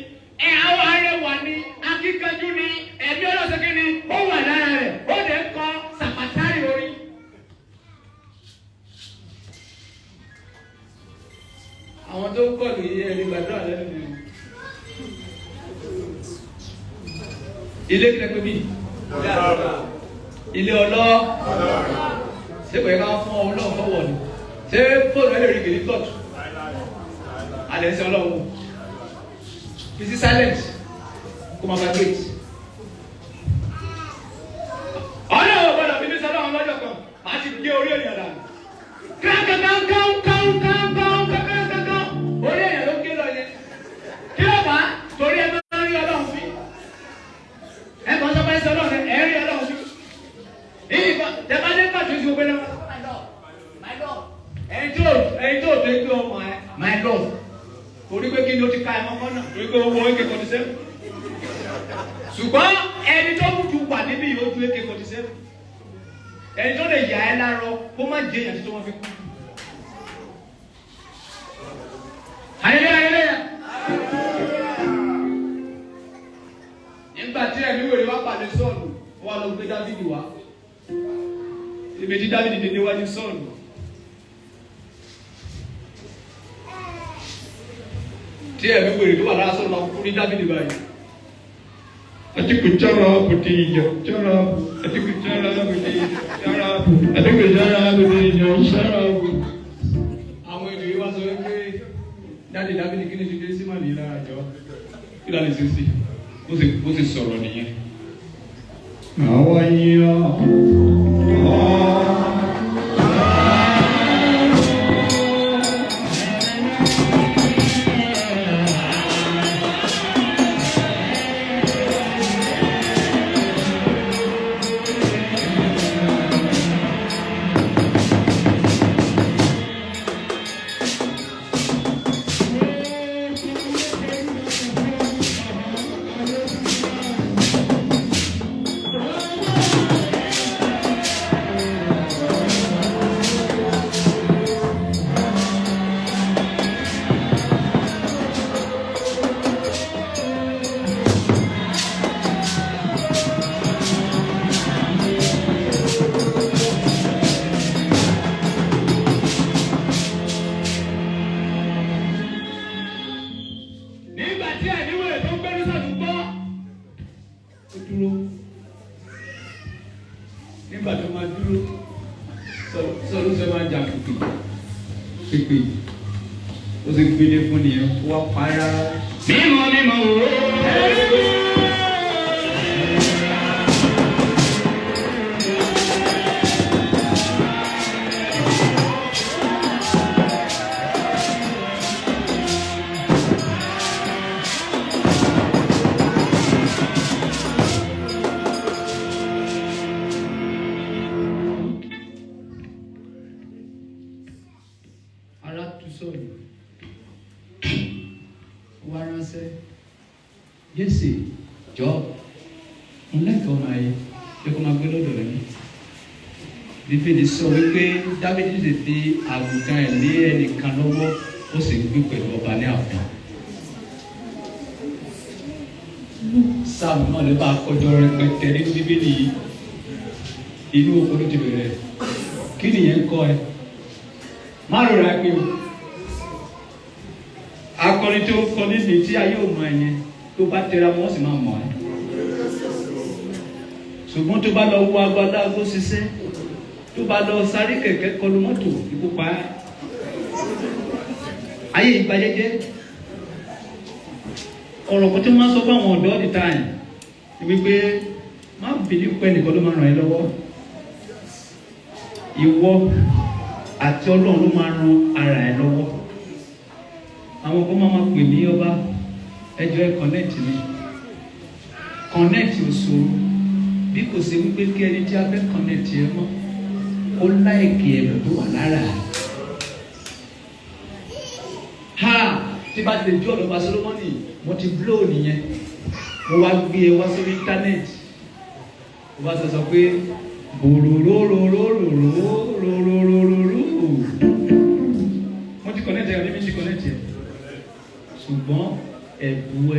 àwọn arẹwà ni, akíkanjú ni, ẹ̀mí ọlọ́sẹ̀kí ni, ó wà lára rẹ̀, ó dẹ̀ ń kọ sàpàtàrí orin. Àwọn tó kọ̀ lè yẹ ẹni gbàdúrà lẹ́nu ni. Ilé kẹ́kẹ́ bí? Ilé ọlọ́. Ṣé kò yẹ ká fún ọlọ́run fọwọ́ ni? Ṣé fóònù ẹ lè rí gèlè tọ́tù? Alẹ́ ń sọ ọlọ́run. Fi sí silent. Kó máa vibrate. Ọlọ́run gbọ́dọ̀ fi mí sọ ọlọ́run lọ́jọ́ kan. Màá ti gé orí ènìyàn dànù. Orí èèyàn ló gé lọ yẹn. Kí ló fà á? Torí ẹ máa ń rí ọlọ́run fi. Ẹ kàn sọ pé ọlọ́run ẹ rí ọlọ́run fi. Ìyíkọ tẹ̀bá dé pàtó sí òpin náà. My lord. Ẹyin tó dé gbé ọmọ ẹ. My lord. Torí pé kí ni o ti ka ẹ mọ́kọ́ náà? Torí pé owó AK-47. Ṣùgbọ́n ẹni tó kú ju wà níbí yóò ju AK-47. Ẹni tó lè yà ẹ́ lárọ kó má jẹ èèyàn tó wọ́n fi kú. Hallelujah. Nígbà tí ẹ̀mí wèrè wá pàdé Sọ́ọ̀lù, wọ́n lọ gbé Dáfídì wá. Ibi tí Dáfídì dé níwájú Sọ́ọ̀lù. Tí ẹ̀mí wèrè tó wà lára Sọ́ọ̀lù máa kú ní Dáfídì báyìí. Atiku cara butinya, cara atiku cara butinya, cara atiku cara butinya, cara. Àwọn ènìyàn wá sọ pé dáàdi Dáfídì kí ni ti dé sí màlì lára jọ kí ló lè ṣe sí ó sì sọ̀rọ̀ nìyẹn. Àwọn pípé ó sì gbélé fún nìyẹn wọ́n pa á rárá. mímọ́ mímọ́ wò ó. Jésì jọ ń lẹ́kọ̀ọ́ máa yẹ kó máa gbé lọ́dọ̀ rẹ̀ ní. Bíbélì sọ wípé Dáfídì lè di àgùntàn ẹ̀ lé ẹnìkan lọ́wọ́ ó sì ń gbé pẹ̀lú ọba ní ààfin. Sáàmù náà lè bá akọjọ rẹpẹtẹ nínú Bíbélì yìí. Inú oko ló ti bẹ̀rẹ̀. Kí nìyẹn kọ́ ẹ? Má rọra pé o. Akọrin tó ń kọ níbi tí ayé ò mọ ẹ̀yẹn tó bá tẹra mọ́ sì máa mọ̀ ẹ́. Ṣùgbọ́n tó bá lọ wọ agbádá agbó ṣiṣẹ́, tó bá lọ sáré kẹ̀kẹ́ kọlu mọ́tò ikú pa á. Ayé ìgbà jẹ́jẹ́. Ọ̀rọ̀ kan tó máa sọ fún àwọn ọ̀dọ́ ọ̀dì táyì ni wípé má bìlí pẹ́ nìkan ló máa ràn ẹ́ lọ́wọ́. Ìwọ àti Ọlọ́run ló máa ran ara ẹ̀ lọ́wọ́. Àwọn kan máa pè ní ọba ẹjọ́ ẹ connect mi. Connect ò ṣòro bí kò ṣe wípé kí ẹni tí a fẹ́ connect ẹ mọ́ ó láìkì ẹ̀rọ tó wà lára. Tí bá ti lè jó ọ̀dọ̀ Oba Solomon mo ti blow nìyẹn. Mo wá gbé e wá sórí íńtánẹ́ẹ̀tì. Mo bá sọ pé bòròróróróróróróróróróró. Mo ti connect ẹ̀ níbi tí connect ẹ̀. Ṣùgbọ́n ẹ̀bù ẹ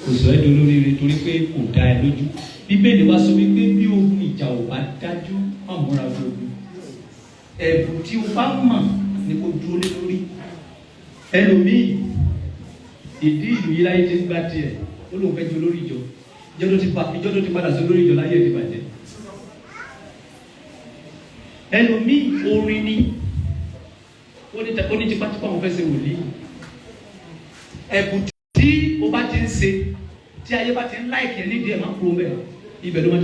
kò sọ ẹ́ dolóríire torí pé kò dá ẹ lójú. Bíbélì wá sọ wípé bí ogun ìjà ò bá dájú má múra bí ogun. Ẹ̀bù tí o bá mọ̀ ni kò dúró lé lórí. Ẹlòmíì ìdí ìlú yìí láyé ti ń gbá tiẹ̀ ó lóun fẹ́ jẹ olórí ìjọ ìjọ tó ti padà sí olórí ìjọ láyé ti bàjẹ́. Ẹlòmíì orin ni ó ní tipátipá wọn fẹ́ ṣe wòlíì. Ẹ̀bùn tí o bá ti ń ṣe tí ayé bá ti ń láìkì ẹ̀ nídìí ẹ̀ máa ń kúrò bẹ́ẹ̀ ibẹ̀ ló máa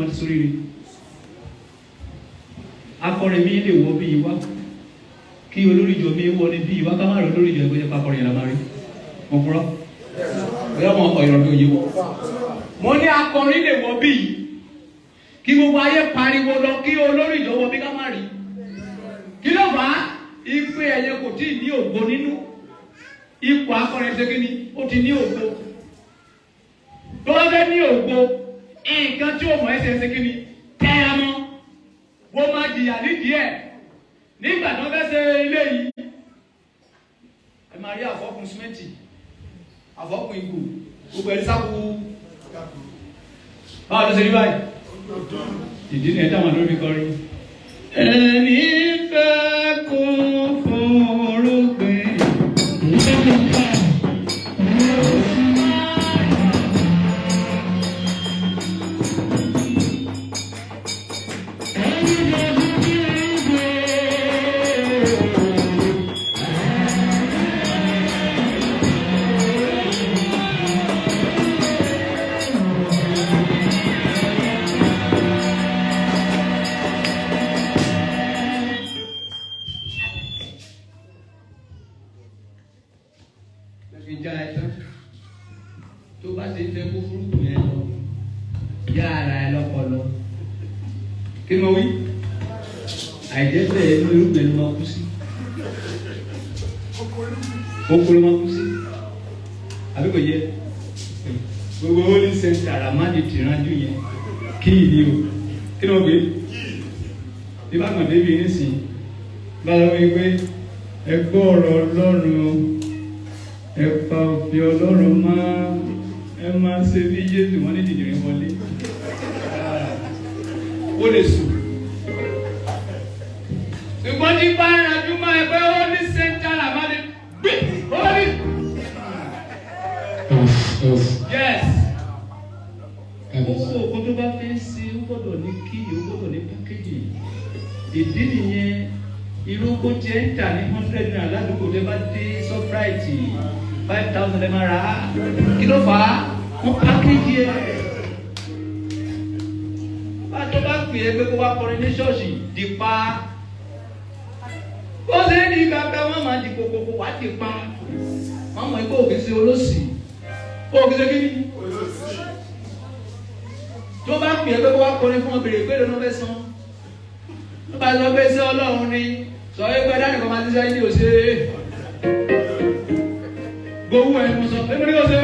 ti sórí rí. Akọrin mi lè wọ bí ìwá kí olórí ìjọ mi wọ ní bí ìwá ká má rí olórí ìjọ ẹgbẹ́ pápọ̀ yẹn la máa rí. Mo fúnra bóyá mo ọ̀yọ̀ mi ò yé wọ. Mo ní akọrin lè wọ bí yìí kí gbogbo ayé pariwo lọ kí olórí ìjọ wọ bí ká má rí. Kí ló fà á? Ipe ẹ̀yẹ kò tí ì ní ògo nínú. Ipò akọrin ṣe kí ni ó ti ní ògo. Tó bá fẹ́ ní ògo nǹkan tí ó mọ̀ ẹ́ ṣe kí ni tẹ́ ẹ mọ́. Wọ́n máa jìyà nídìí ẹ̀. Nígbà tí wọ́n fẹ́ ṣe ilé yìí ẹ máa rí àfọ́kùn símẹ́ǹtì àfọ́kùn ìgò gbogbo ẹni sáku. Báwo ló ṣe rí báyìí? Ìdí ni ẹ táwọn lórí kọrin. Ẹni fẹ́ kó forúgbìn. Tó bá ti fẹ́ kó fúrúkù yẹn lọ yá ara ẹ lọ́pọlọ. Kí ni mo wí? Àìjẹ́ bẹ́ẹ̀ ló irúgbìn ló máa kú sí. Oko ló máa kú sí. Àbí kò yẹ? Gbogbo holy center àràmádì tìránjú yẹn kí ìdí o. Kí ni mo gbé? Bí bá kàn débi nísìnyí bá lọ wí pé ẹ gbọ́ ọ̀rọ̀ Ọlọ́run ẹ pa òfin Ọlọ́run máa ẹ máa ṣe bí Jésù wọn ní dìdìrín wọlé. Ó lè sùn. Ṣùgbọ́n tí bá ń rajú máa ẹ pé ó ní sẹ́ńtà àbálẹ gbé ó ní. Yes. Owó òkú tó bá fẹ́ ṣe ó gbọ́dọ̀ ní kí ó gbọ́dọ̀ ní pákéjì. Ìdí nìyẹn irúgbó jẹ́ ń tà ní 100 naira ládùúgbò tẹ́ bá dé Shoprite 5,000 ẹ máa rà á. Kí ló fà á? Wọ́n pákéjì ẹ̀. Bá tó bá pè é pé kó wá kọrin ní ṣọ́ọ̀ṣì di pa. Ó ṣe é ní kàkà wọ́n máa di kòkòkò wá di pa. Wọ́n mọ̀ pé òkè ṣe olóṣì. Òkè ṣe kí ni? Tó bá pè é pé kó wá kọrin fún ọbẹ̀rẹ̀ pé lónà fẹ́ san. Tó bá sọ pé sí Ọlọ́run ni sọ pé dáni kan máa ti sáré ní òṣèré. Gbowó ẹ̀ mo sọ pé mo ní kó ṣe.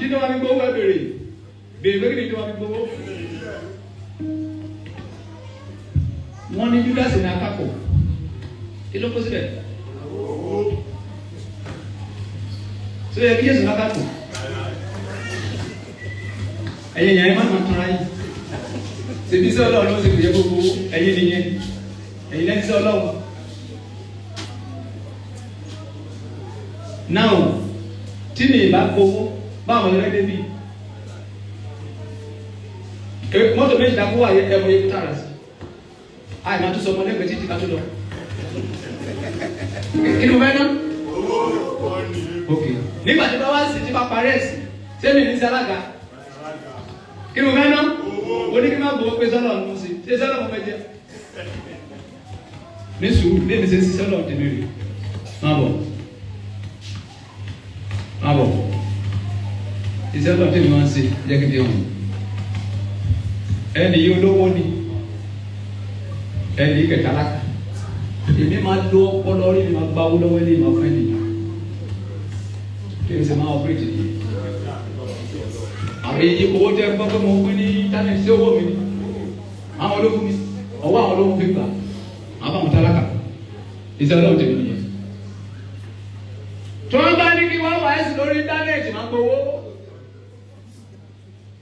tí tó wà ní gbowó ẹ bèrè pé kí ni tó wà ní gbowó. Wọ́n ní Judas ní akápò kí ló kó síbẹ̀. Ṣé ẹ kí Jésù ní akápò? Ẹ̀yin yẹn má máa tọ́ra yìí. Ṣèbí sí Ọlọ́run ló ń ṣe kò yẹ gbogbo ẹ̀yin nìyẹn. Ẹ̀yin lẹ́ni sí Ọlọ́run. Now, tí ni ìbá gbowó báwọn ọ̀rẹ́ débi. Mọ́tò méjì dákú wà ẹ̀mọ yẹ kúta rà sí. Àì máa tún sọ ọmọ lẹ́gbẹ̀ẹ́ títí ká tó lọ. Kí ni mo fẹ́ ná? Ok. Nígbà tí bá wá sí ti bá parí ẹ̀sìn, sẹ́mi ní sálága. Kí ni mo fẹ́ ná? Mo ní kí n má bọ̀ pé sọ́lọ̀ ọ̀nù sí. Ṣé sọ́lọ̀ mo fẹ́ jẹ́? Ní sùúrù, ní èmi ṣe sí sọ́lọ̀ tèmi rè. Má bọ̀. Má bọ̀. Iṣẹ́ ọlọ́run tèmi máa ń ṣe jẹ́ kí n fi hàn. Ẹni yìí olówó ni. Ẹni yìí kẹta láka. Èmi máa lo ọpọlọ rí mi máa gba owó lọ́wọ́ ilé ìmọ̀ fún ènìyàn. Kí n sì máa ọ̀pẹ́rẹ́tì yìí. Àwọn èyí owó tẹ́ gbọ́ pé mo gbé ní íńtánẹ́ẹ̀tì sí owó mi ni. Àwọn ológun mi, ọwọ́ àwọn ológun fi gbà. Àwọn bá wọn tálákà. Iṣẹ́ ọlọ́run tèmi nìyẹn. Tí wọ́n bá ní kí wọ́n wá ẹ̀sìn lórí íńtánẹ́ẹ̀tì máa gbowó.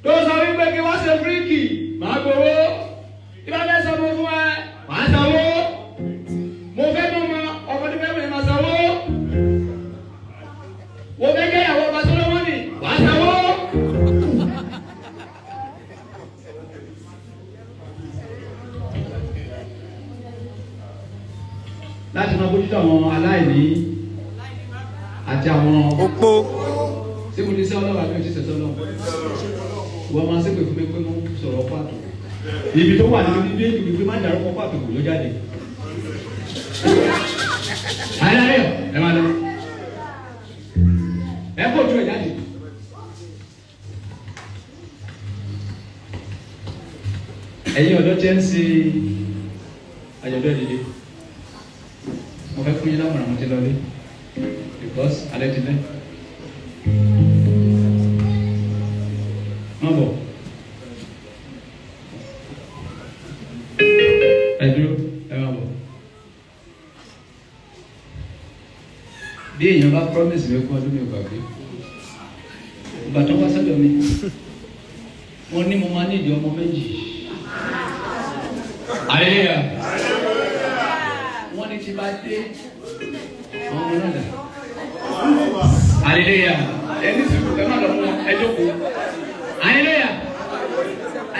Tó sọ wípé kí wọ́n ṣe fíríkì máa gbowó. Tí wọ́n fẹ́ sọ fún ẹ, wàá sanwó. Mo fẹ́ mọ́ ọmọ tí fẹ́ máa sanwó. Mo fẹ́ jẹ́ ìyàwó Oba Solomon, wàá sanwó. Láti máa bójútó àwọn aláìní àti àwọn opó. Ṣé mo ti sẹ́ ọlọ́wọ́ àbí o ti sẹ́ ọlọ́wọ́? Wọ́n máa ṣépè fún mi pé mo sọ̀rọ̀ pàtó. Ibi tó wà nínú ilé ìgbìmọ̀ pé má dàrú pàtó kò ló jáde. Ayé ẹ máa lọ. Ẹ kó ojú ẹ jáde. Ẹ̀yin ọ̀dọ́ tẹ́ ń ṣe àjọ̀dún ìdílé. Mo fẹ́ fún yín lámọ̀ràn mo ti lọ lé. Because alẹ́ ti lẹ́. Má bọ̀. Ẹ dúró, ẹ má bọ̀. Bí èèyàn bá promise mi kún ọdún mi ò gbàgbé. Ìgbà tó wá sọ́dọ̀ mi, wọ́n ní mo máa ní ìdí ọmọ méjì. Hallelujah. Wọ́n ní tí bá dé ọmọ náà dà. Hallelujah. Ẹni sùúrù ẹ má lọ mú ẹ jókòó. Hallelujah.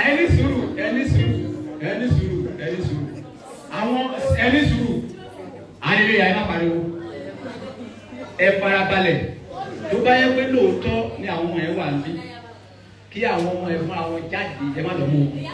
Ẹni sùúrù ẹni sùúrù ẹni sùúrù ẹni sùúrù. Àwọn ẹni sùúrù. Hallelujah ẹ má pariwo. Ẹ farabalẹ̀. Tó bá yẹ pé lóòótọ́ ni àwọn ọmọ ẹ wà níbí. Kí àwọn ọmọ ẹ fún àwọn jáde ẹ má lọ mú wọn.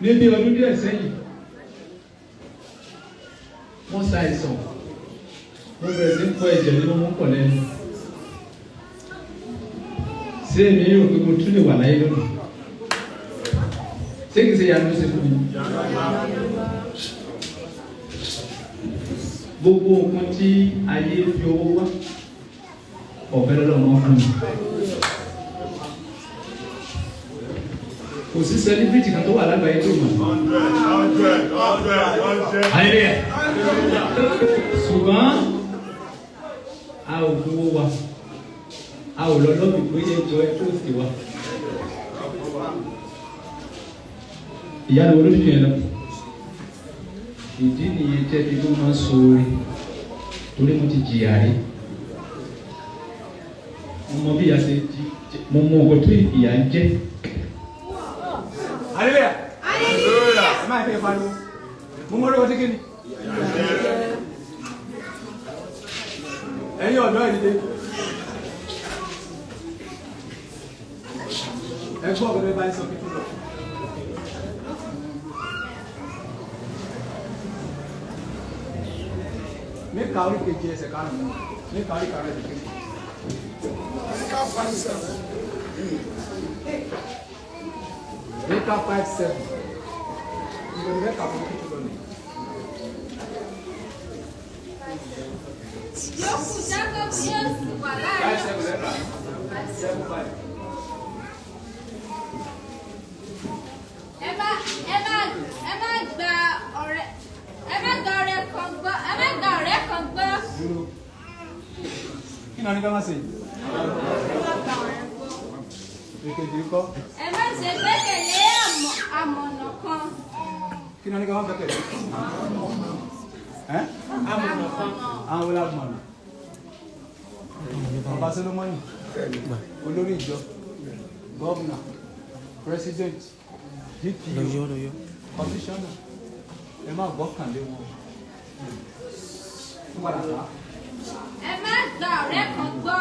Níbi ọdún díẹ̀ sẹ́yìn wọ́n ṣàìsàn mo bẹ̀rẹ̀ sí pọ̀ ẹ̀jẹ̀ nínú mú pọ̀ lẹ́nu ṣé èmi yóò pé mo tún lè wà láyé lónìí ṣé kìí ṣe yàrá ló ṣe fún mi. Gbogbo nǹkan tí ayé fi owó wá ọ̀fẹ́ lọ́dọ̀ fún mi. Kò sí celebrity kan tó wà lágbàáyé tó mọ̀. Hallelujah. Ṣùgbọ́n a ò gbowó wa, a ò lọ lọ́bì pé yẹ jọ ẹ tó sì wa. Ìyá ni olóṣù yẹn lọ. Ìdí nìyẹn jẹ́ bí wọ́n máa ń so orí torí mo ti jìyà rí. Mo mọ bí ìyá ṣe jí, mo mọ ọkọ̀ tó ìyá ń jẹ́. Hallelujah. Hallelujah. Máa fẹ́ pariwo. Mo mọ̀ lọ́wọ́ tí kí ni? Ẹ̀yin ọ̀dọ́ ìdílé. Ẹ gbọ́ ọ̀gọ́dọ̀ bá ń sọ kí tó lọ. Mẹ́ka orí kejì ẹsẹ̀ karùn-ún. Mẹ́ka orí karùn-ún ẹsẹ̀ kejì. Mẹ́ka 5:7. Ìgbọ̀n mẹ́ka fún kí tó lọ ní. Yóò kù Jákọ́bù yóò sì wà láàrin. 5:7 lẹ́ka. 7:5. Ẹ má gba ọ̀rẹ́ kan gbọ́. Ẹ má gba ọ̀rẹ́ kan gbọ́. Kí ni a ní ká má ṣe? Èkejì ń kọ́. Ẹ má ṣe gbẹ́kẹ̀lé àmọ̀nà kan. Kí ni a ní ká má gbẹ́kẹ̀lé? Àmọ̀nà kan. Àwọn wọlé àmọ̀nà. Ọba Solomon, olórí ìjọ, gọ́ọ̀nà, president, DPO, commissioner, ẹ má gbọ́kànlé wọn. Ẹ má gba ọ̀rẹ́ kan gbọ́.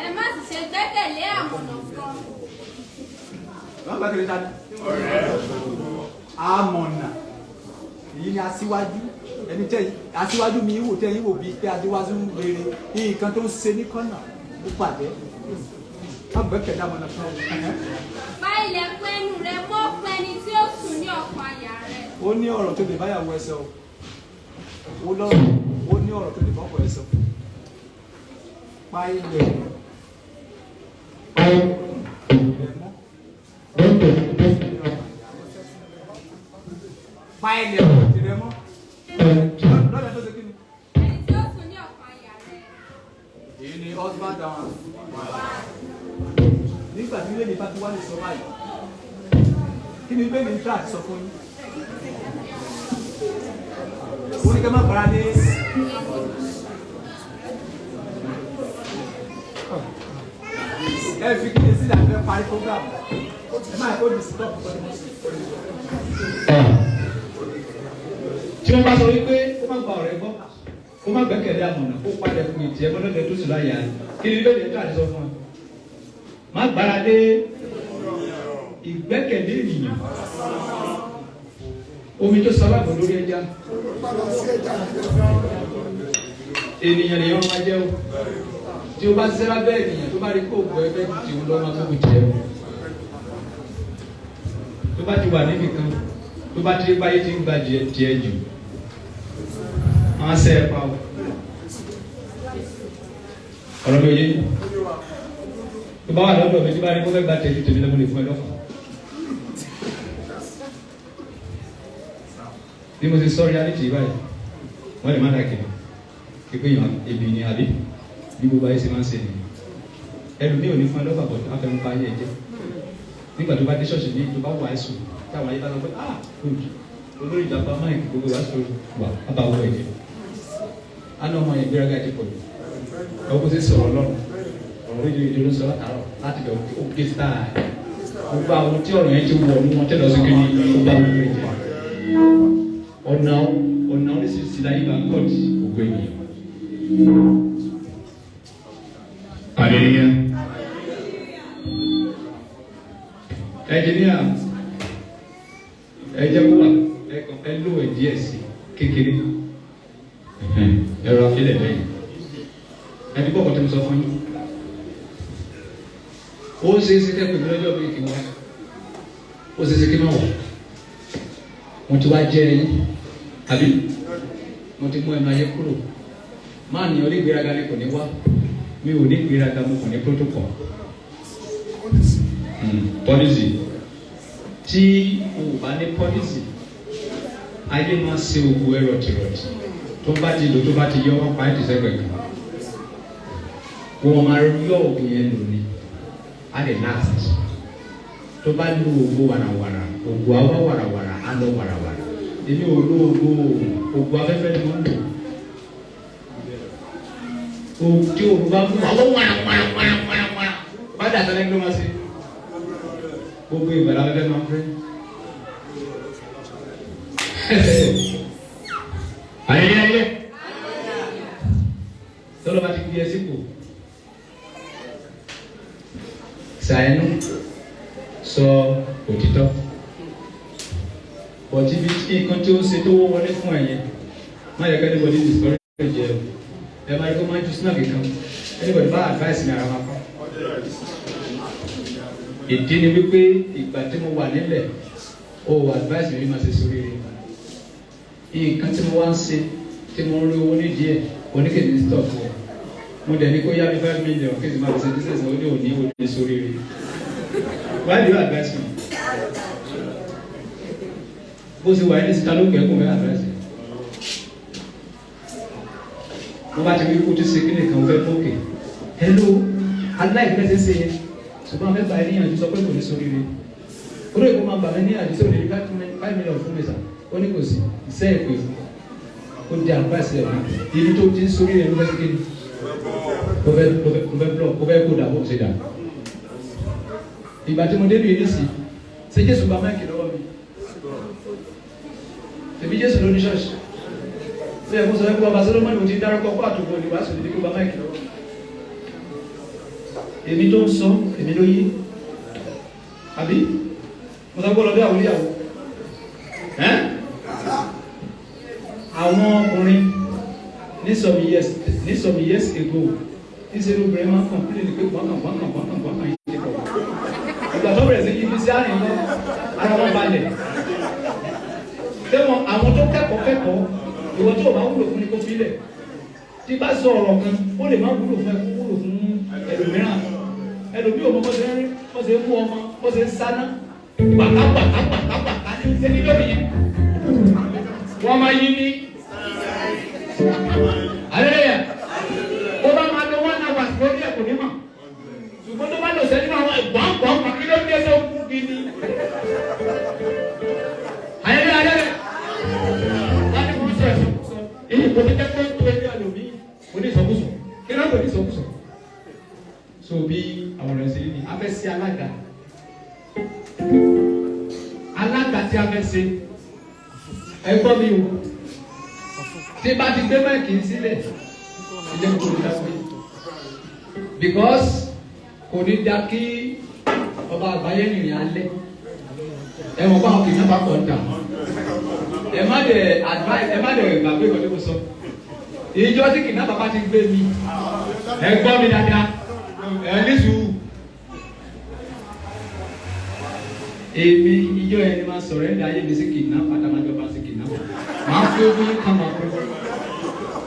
Ẹ má sì ṣe gbẹ́kẹ̀lé àmọ̀nà kan. Wọ́n gbẹ́kẹ̀lé ta ni? Àmọ̀nà. Èyí ni aṣíwájú. Ẹni tẹ́ aṣíwájú mi wò tẹ́ yín wò bíi pé adéwájú ń rere ní nǹkan tó ń ṣe ní kọ́nà ó pàdé. Wọ́n gbẹ́kẹ̀lé àmọ̀nà kan. Pa ilẹ̀kùn ẹnu rẹ mọ́ fún ẹni tí ó sùn ní ọkàn àyà rẹ. Ó ní ọ̀rọ̀ tó lè báyàwó ẹsẹ̀ o. Ó ní ọ̀rọ̀ tó lè bọ́kọ̀ ẹsẹ̀ o. Pa ilẹ̀ rẹ mọ́. Pa ilẹ̀ rẹ mọ́. Lọ́dẹ̀ tó ṣe kí ni? Ẹni tí ó sùn ní ọkàn àyà rẹ. Èyí ni husband down. Nígbà tí ilé nípa ti wá lè sọ báyìí, kí ni bẹ́ẹ̀ ni nípa àti sọ fún yín? Ó ní kẹ́ má fara ní. ẹ fi kí ni sí ìdàgbẹ́ parí program ẹ máa kó di stop kọ́ ni mo sì. tí wọ́n bá sọ wípé kó má gba ọ̀rẹ́ gbọ́ kó má gbẹ́kẹ̀lé àmọ̀nà kó padà fún ìtì ẹgbẹ́ lọ́dẹ tó sì láyà kí ni bẹ́ẹ̀ ni tó àti sọ fún ọ. má gbára lé ìgbẹ́kẹ̀lé ènìyàn omi tó sọ láàbò lórí ẹja ènìyàn lè yọ̀ọ́ máa jẹ́ o tí o bá sẹ́ra bẹ́ẹ̀ ènìyàn tó bá rí kó gbọ́ ẹgbẹ́ tí o lọ́ máa tó kù jẹ́ o tó bá ti wà níbi kan tó bá ti rí báyé tí ń gba tiẹ̀ jù wọ́n á sẹ́ ẹ pa o ọ̀rọ̀ mi ò yé tó bá wà lọ́dọ̀ mi tí bá rí kó fẹ́ gba tẹ̀lé tèmi lọ́mọ lè fún ẹ lọ́fà bí mo ti sọ reality báyìí wọ́n lè má dà kìnnì ìpéyàn ebi ni àbí bí gbogbo ayé ṣe máa ń ṣe nìyẹn ẹlòmíì ò ní fún ẹ lọ́fà bọ̀ afẹ́nupá ayé ẹ jẹ́ nígbà tó bá dé ṣọ́ọ̀ṣì ní tó bá wà ẹ̀sùn táwọn ayé bá lọ pé good olórí ìjàmbá máìkì gbogbo wa sọ wà ábàwọ̀ ẹ̀jẹ̀ àná ọmọ yẹn gbéraga ti pọ̀ ọkọ̀ sí sọ̀rọ̀ lọ́rùn ọ̀rọ̀ ìjọ ìjọ ló ń sọ látàárọ̀ láti bẹ̀ ó ké sáà gbogbo àwọn tí ọ̀rọ̀ yẹn ti wọ̀ ní wọn tẹ́lọ̀ sí kí ni ó bá wọn fẹ́ jẹ ọ̀nà oríṣiríṣi láyé bá ń kọ́ ti gbogbo ènìyàn. Hallelujah. Ẹnjìníà ẹ jẹ́ kó wà ẹ lò ẹ̀ díẹ̀ sí kékeré ẹ̀rọ afẹ́lẹ̀ lẹ́yìn ẹni bọ́ọ̀kọ̀ tó ń sọ fún yín ó ṣe é ṣe kẹ́kọ̀ọ́ ìgbẹ́lẹ́jọ́ bí kí wọ́n ó ṣe é ṣe kí máa wọ̀ wọ́n ti wá jẹ́ ẹyin àbí wọ́n ti mú ẹnu ayé kúrò máa ní orí ìgbéraga ní kò ní wá mi ò ní ìgbéraga mo kò ní protocol policy tí o bá ní policy ayé máa ṣe ogun ẹrọ tìrọtì tó bá ti lò tó bá ti yọ wọn pa ẹtì sẹgbẹ kan wọn máa yọ ògùn yẹn lò ní á lè last tó bá lo ògbó wàràwàrà ògbó awọ wàràwàrà á lọ wàràwàrà èmi ò lo ògbó afẹ́fẹ́ ni wọ́n lò tí o bá mú àwọn wàràwàrà padà sálẹ̀ ló máa ṣe gbogbo ìbàdàn afẹ́fẹ́ máa ń fẹ́. Ayẹyẹ tọ́lọ́ bá ti gbé ẹ sípò ṣàyẹnú sọ òtítọ́ bọ̀tí bí nǹkan tí ó ń ṣe tó wọlé fún ẹ̀yẹ má yẹ kẹ́ni bọ̀dí discourage jẹ ẹ máa rí kó máa ń ju snap kan ẹni bọ̀dí bá advice ní ara máa kọ́ ìdí ni wípé ìgbà tí mo wà nílẹ̀ o advice mi máa ṣe sórí rẹ̀ nǹkan tí mo wá ń ṣe tí mo ń rí owó nídìí ẹ̀ oníkèdè stop ẹ̀ mo dẹ̀ ní kó yá mi 5 million kí n sì máa ṣe business ó ní òní òní sórí rẹ̀ why do you advise me bó ṣe wà ní síta ló gbẹ́kùn mẹ́ advice mo bá ti rí kó tí ṣe kí nìkan fẹ́ lókè hello aláìpẹ́ ṣe ṣe yẹn ṣùgbọ́n afẹ́fà ẹ̀ níyànjú sọ pé kò ní sórí rẹ̀ orí èkó máa bà mí níyànjú sórí rẹ̀ 5 million fún mi sà ó ní kò sí iṣẹ́ ìpè ó di àgbàṣe ẹ̀ ibi tó ti ń sórí rẹ̀ ló fẹ́ kéde kò fẹ́ blọ kò fẹ́ kó dà bó ṣe dà ìgbà tí mo débi yìí sí ṣé Jésù gba máìkì lọ́wọ́ mi tèmi Jésù ló ní ṣọ́ọ̀ṣì ó yẹ kó sọ pé Oba Solomon ò ti dárúkọ kó àtúbọ̀ ní wàásù ní kó gba máìkì lọ́wọ́ èmi tó ń sọ èmi ló yé àbí mo sọ pé ọlọ́dẹ àwọn ìyàwó àwọn ọkùnrin ní some years ago níṣẹ́ ló bẹ̀rẹ̀ máa ń kàn pílẹ̀ ní pé gbọ́nkàn yìí pọ̀ ìgbà tó bẹ̀rẹ̀ sí ibi sí àárín lọ ara wọn balẹ̀ tẹ́wọ̀n àwọn tó kẹ́kọ̀ọ́ ìwọ tó bá wúlò fún ni kó fílẹ̀ tí bá sọ ọ̀rọ̀ kan ó lè má wúlò fún ẹ kó wúlò fún ẹlòmíràn ẹlòmí ò mọ bó ṣe mú ọmọ bó ṣe sáná pàtàpàtàpàtà ní sẹ́ni lórí yẹn wọ́n máa yí ní àlẹ́yà ó bá máa lo 1 hour lórí ẹ̀kọ́ ní mọ̀ ṣùgbọ́n tó bá lọ sẹ́ni máa wọ́n gbọ̀ngbọ̀n kí ló ń dé sọ fún gidi àlẹ́yà láti fún sọ ẹ̀sọ́kùsọ èyí kò ní kẹ́kọ̀ọ́ tó ẹgbẹ́ àlòmí oníṣọ́kùsọ kí ló ń pè ní ìṣọ́kùsọ so bí àwọn ọ̀rẹ́ ṣe ní abẹ́ sí alága tí a fẹ́ ṣe ẹgbọ́n mi o tí bá ti gbé máìkì sílẹ̀ ilé kò ní dá sí because kò ní dá kí ọba àgbáyé nìyẹn alẹ́ ẹ mọ̀ bá wọn kì í náà bá pọ̀ dà ẹ má dẹ̀ gbàgbé ìkọ́ni kò sọ ìjọ tí kì í náà bàbá ti gbé mi ẹ gbọ́ mi dáadáa ẹ ní sùúrù. Èmi ìjọ ẹni máa sọ̀rọ̀ ẹ̀dá ayé mi sí kìnnà pátámájọ́ bá sí kìnnà. Màá fi owó yín kàn máa pẹ́.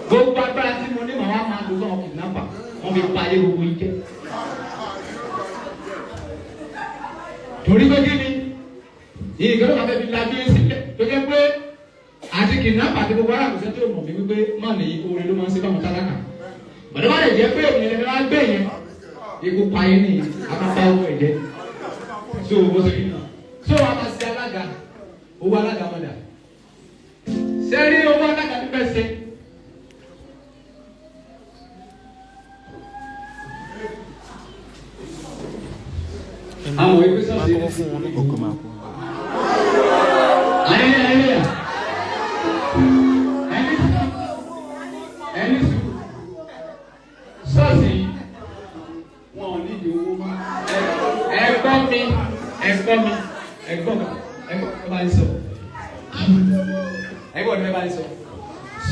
Gbogbo agbára tí mo ní màá máa lò lọ́wọ́ kìnnà pa. Wọ́n fi pa ayé gbogbo yín jẹ́. Torí pé kí ni? Ìgbẹ́rù máa fẹ́ fi lajú yín sílẹ̀. Tó jẹ́ pé àti kìnnà pàtó gbogbo ara kò sẹ́ tó mọ̀ mí wípé má ní oore ló máa ń ṣe báwọn tálákà. Bọ̀dọ̀ bá lè jẹ́ pé òun yẹn wá gbé yẹn. Ikú pa yín ní àbábá owó ẹ̀jẹ̀. So bó ṣe kí ni? So a máa ṣe alága owó alága mọ̀dà sẹ́rí owó alága ní pẹ́sẹ́ àwọn ìwé sọ́ọ̀sì ní fún wọn ní ọkọ̀ máa kú. ayẹyẹ ẹni sọ́ọ̀sì wọn ò ní ìdí owó ẹ̀gbọ́n mi ẹ̀gbọ́n bá ń sọ ẹ̀gbọ́n bá ń sọ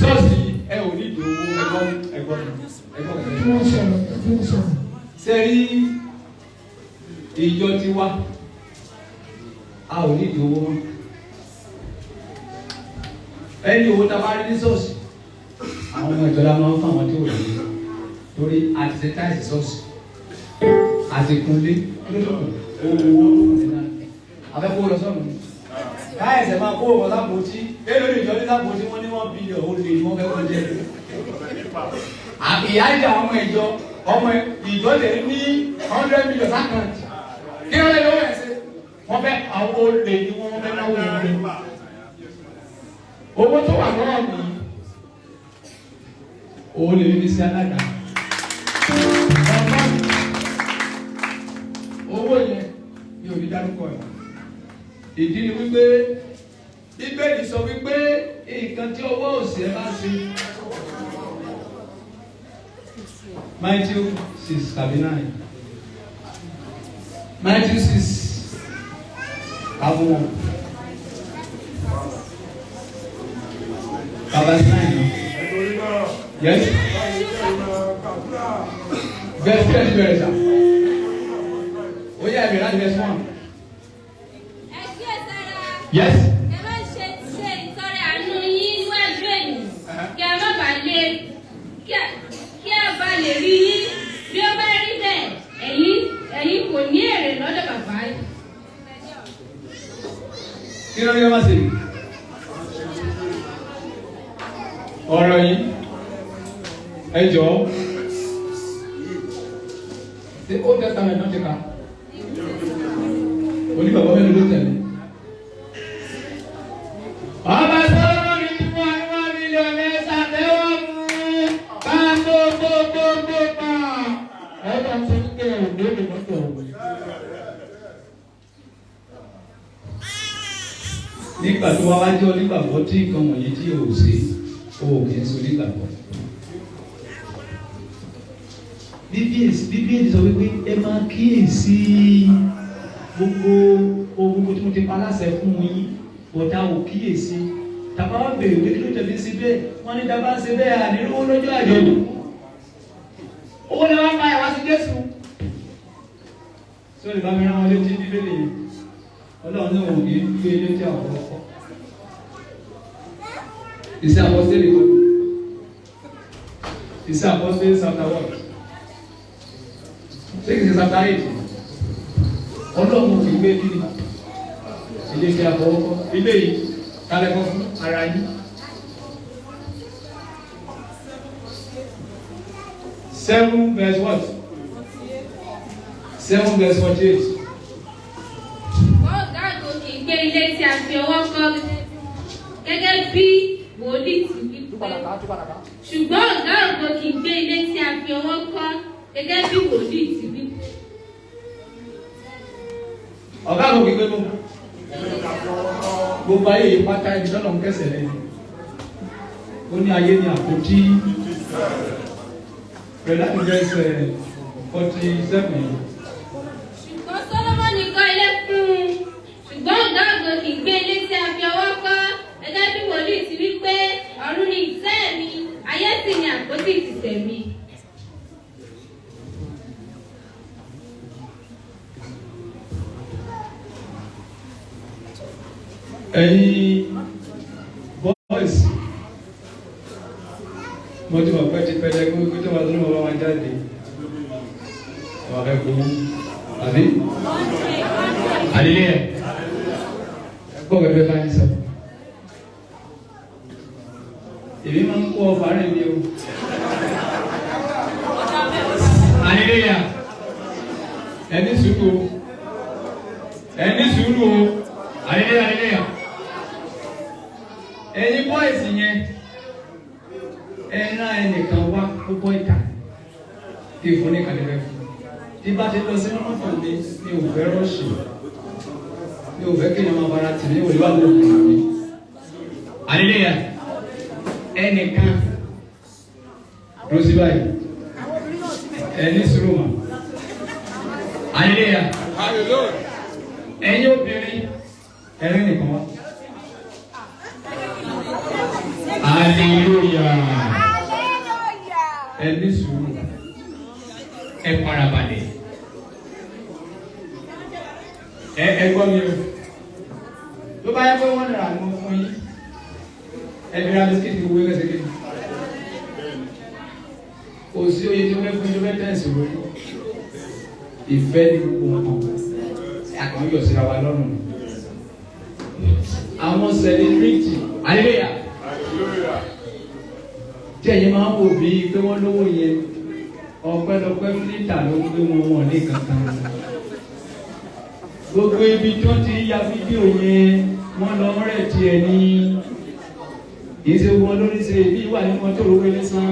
ṣọ́ọ̀ṣì ẹ ò ní ìdí owó ẹ̀gbọ́n sẹ́rí ìjọ ti wá a ò ní ìdí owó wọn ẹni owó tá a bá rí ní ṣọ́ọ̀ṣì àwọn ọmọ ìjọba máa ń fún àwọn tí ò ní torí àti ṣe táìsì ṣọ́ọ̀ṣì àti kunlé owó afẹ́kọ̀ọ́ lọ sọ́nù káyẹ̀sẹ̀ máa kó ọ̀pọ̀ sápòtí èlò ìjọ ní sápòtí wọ́n ní 1 billion ó lè ní wọ́n fẹ́kọ̀ọ́ jẹ́ àbíyájà ọmọ ìjọ lè ní 100 million sákàntì kí wọ́n lè lọ́wọ́ ẹ̀sẹ̀ wọ́n fẹ́ àwọn olè ní wọ́n fẹ́ náwó ìwé owó tó wà lọ́wọ́ mi òun lè ní sí alága owó yẹn ni ò ní dárúkọ ẹ̀ ìdí ni wípé Bíbélì sọ wípé nǹkan tí ọwọ́ òsì ẹ bá ṣe Matthew 6:39 Matthew 6 àwọn verse 9 yes verse 10 ó yẹ ẹ̀mí láti verse 1. Yes. Ẹ má ṣe ìtọrẹ àánú yín níwájú ènìyàn kí a má bàa lè kí a bá lè rí yín bí ó bá rí bẹ́ẹ̀ ẹ̀yin kò ní èrè lọ́dọ̀ bàbá yìí. Kí ló ní ká má ṣe? Ọ̀rọ̀ yìí ẹ jọ̀ọ́ ṣe Old Testament náà ti kà onígbàgbọ́ mélòó ló tẹ̀lé. Oba Solomon ti fún wa ní 1 million mẹ́ta tẹ́wọ́ mú káàtó gbogbogbò pa. Ẹ̀rọ ń sọ pé òde lè mọ́tò ọ̀hún. Nígbà tó wá wájú onígbàgbọ́ tí nǹkan wọ̀nyí tí o ò ṣe o ò kì í ṣe onígbàgbọ́. Bíbélì sọ wípé ẹ máa kíyèsí gbogbo ohun tí mo ti pa láṣẹ fún yín. Ọ̀dà ò kíyèsí tàbá wà bèrè pé kí ló tẹ̀lé sí bẹ́ẹ̀ wọ́n ní dábàá ṣe bẹ́ẹ̀ àníró lọ́jọ́ àjọ̀dún owó ni wọ́n máa yà wá sí Jésù sọ lè bá mi rán wọn létí Bíbélì yẹn Ọlọ́run náà ò ní gbé létí àwọn ọkọ Iṣẹ́ Àpọ́sítélì kan Iṣẹ́ Àpọ́sítélì chapter 1 ṣé kìí ṣe chapter 8 Ọlọ́run ò fi gbé kí ni ilé tí a fọwọ́ kọ́ ilé yìí kálẹ̀ kọ́ fún ara yín 7 verse what 7 verse 48. Wọ́n gàgò kì í gbé ilé tí a fi ọwọ́ kọ́ gẹ́gẹ́ bí wòlíì ti wí pé ṣùgbọ́n ọ̀gá ògo kì í gbé ilé tí a fi ọwọ́ kọ́ gẹ́gẹ́ bí wòlíì ti wí ọ̀gá àwọn òkè gbẹ́gbọ́ gbogbo ayé yìí pátá ibi tọ́nà ń kẹsẹ̀ lẹ́yìn ó ní ayé ní àpótí rẹ̀ láti verse 47. Ṣùgbọ́n Sólómọ́nì kọ́ ilé fún un, ṣùgbọ́n ọ̀gá ògo kì í gbé ilé tí a fi ọwọ́ kọ́, gẹ́gẹ́ bí wòlíì ti wí pé ọ̀run ni ìtẹ́ mi, ayé sì ni àpótí ìtìsẹ̀ mi. Ẹ̀yin boys mo ti mọ̀ pé ti pẹ́lẹ́ kó tó wà lónìí wọn bá wọn jáde wà fẹ́ kó àbí àdílé ẹ̀ gbọ́ pẹ̀pẹ́ bá ń sọ èmi máa ń kó ọ̀fà rẹ̀ mi o àdílé yà ẹni sùúrù o àdílé yà. Ẹ̀yin boys yẹn ẹ̀ràn ẹnìkan wá púpọ̀ ìta kí n fún ní kàlẹ́fẹ́ fún tí bá ti lọ sínú mọ́tò mi ní òfẹ́ rọ́ọ̀ṣì ní òfẹ́ kí ni ọmọ bára tì ní òlúwà lóògùn mi. Hallelujah ẹnìkan ló sí báyìí ẹni sùúrù mà. Hallelujah ẹ̀yin obìnrin ẹ̀rín nìkan wá. Hallelujah. Ẹni sùúrù ẹ farabalẹ̀ ẹ gbọ́ mi o tó bá yẹ pé wọ́n nira ni mo fún yín ẹ bí ra bisikíìtì owó ẹgbẹ́ sẹ́kẹ́ kò sí oye tí wọ́n fún yín tó fẹ́ tẹ̀sí lórí ìfẹ́ ní gbogbo nǹkan àkànyọ̀ síra wa lọ́rùn àwọn celebrity hallelujah tí ẹ̀yin máa ń wò bí pé wọ́n lówó yẹn ọpẹ́lọpẹ́ fílítà ló ń gbé wọn ní kankan gbogbo ibi tí wọ́n ti ya fídíò yẹn wọ́n lọ rẹ̀ tiẹ̀ ní ìṣe wọn lórí ṣe bí wà ní wọn tó rówó ní san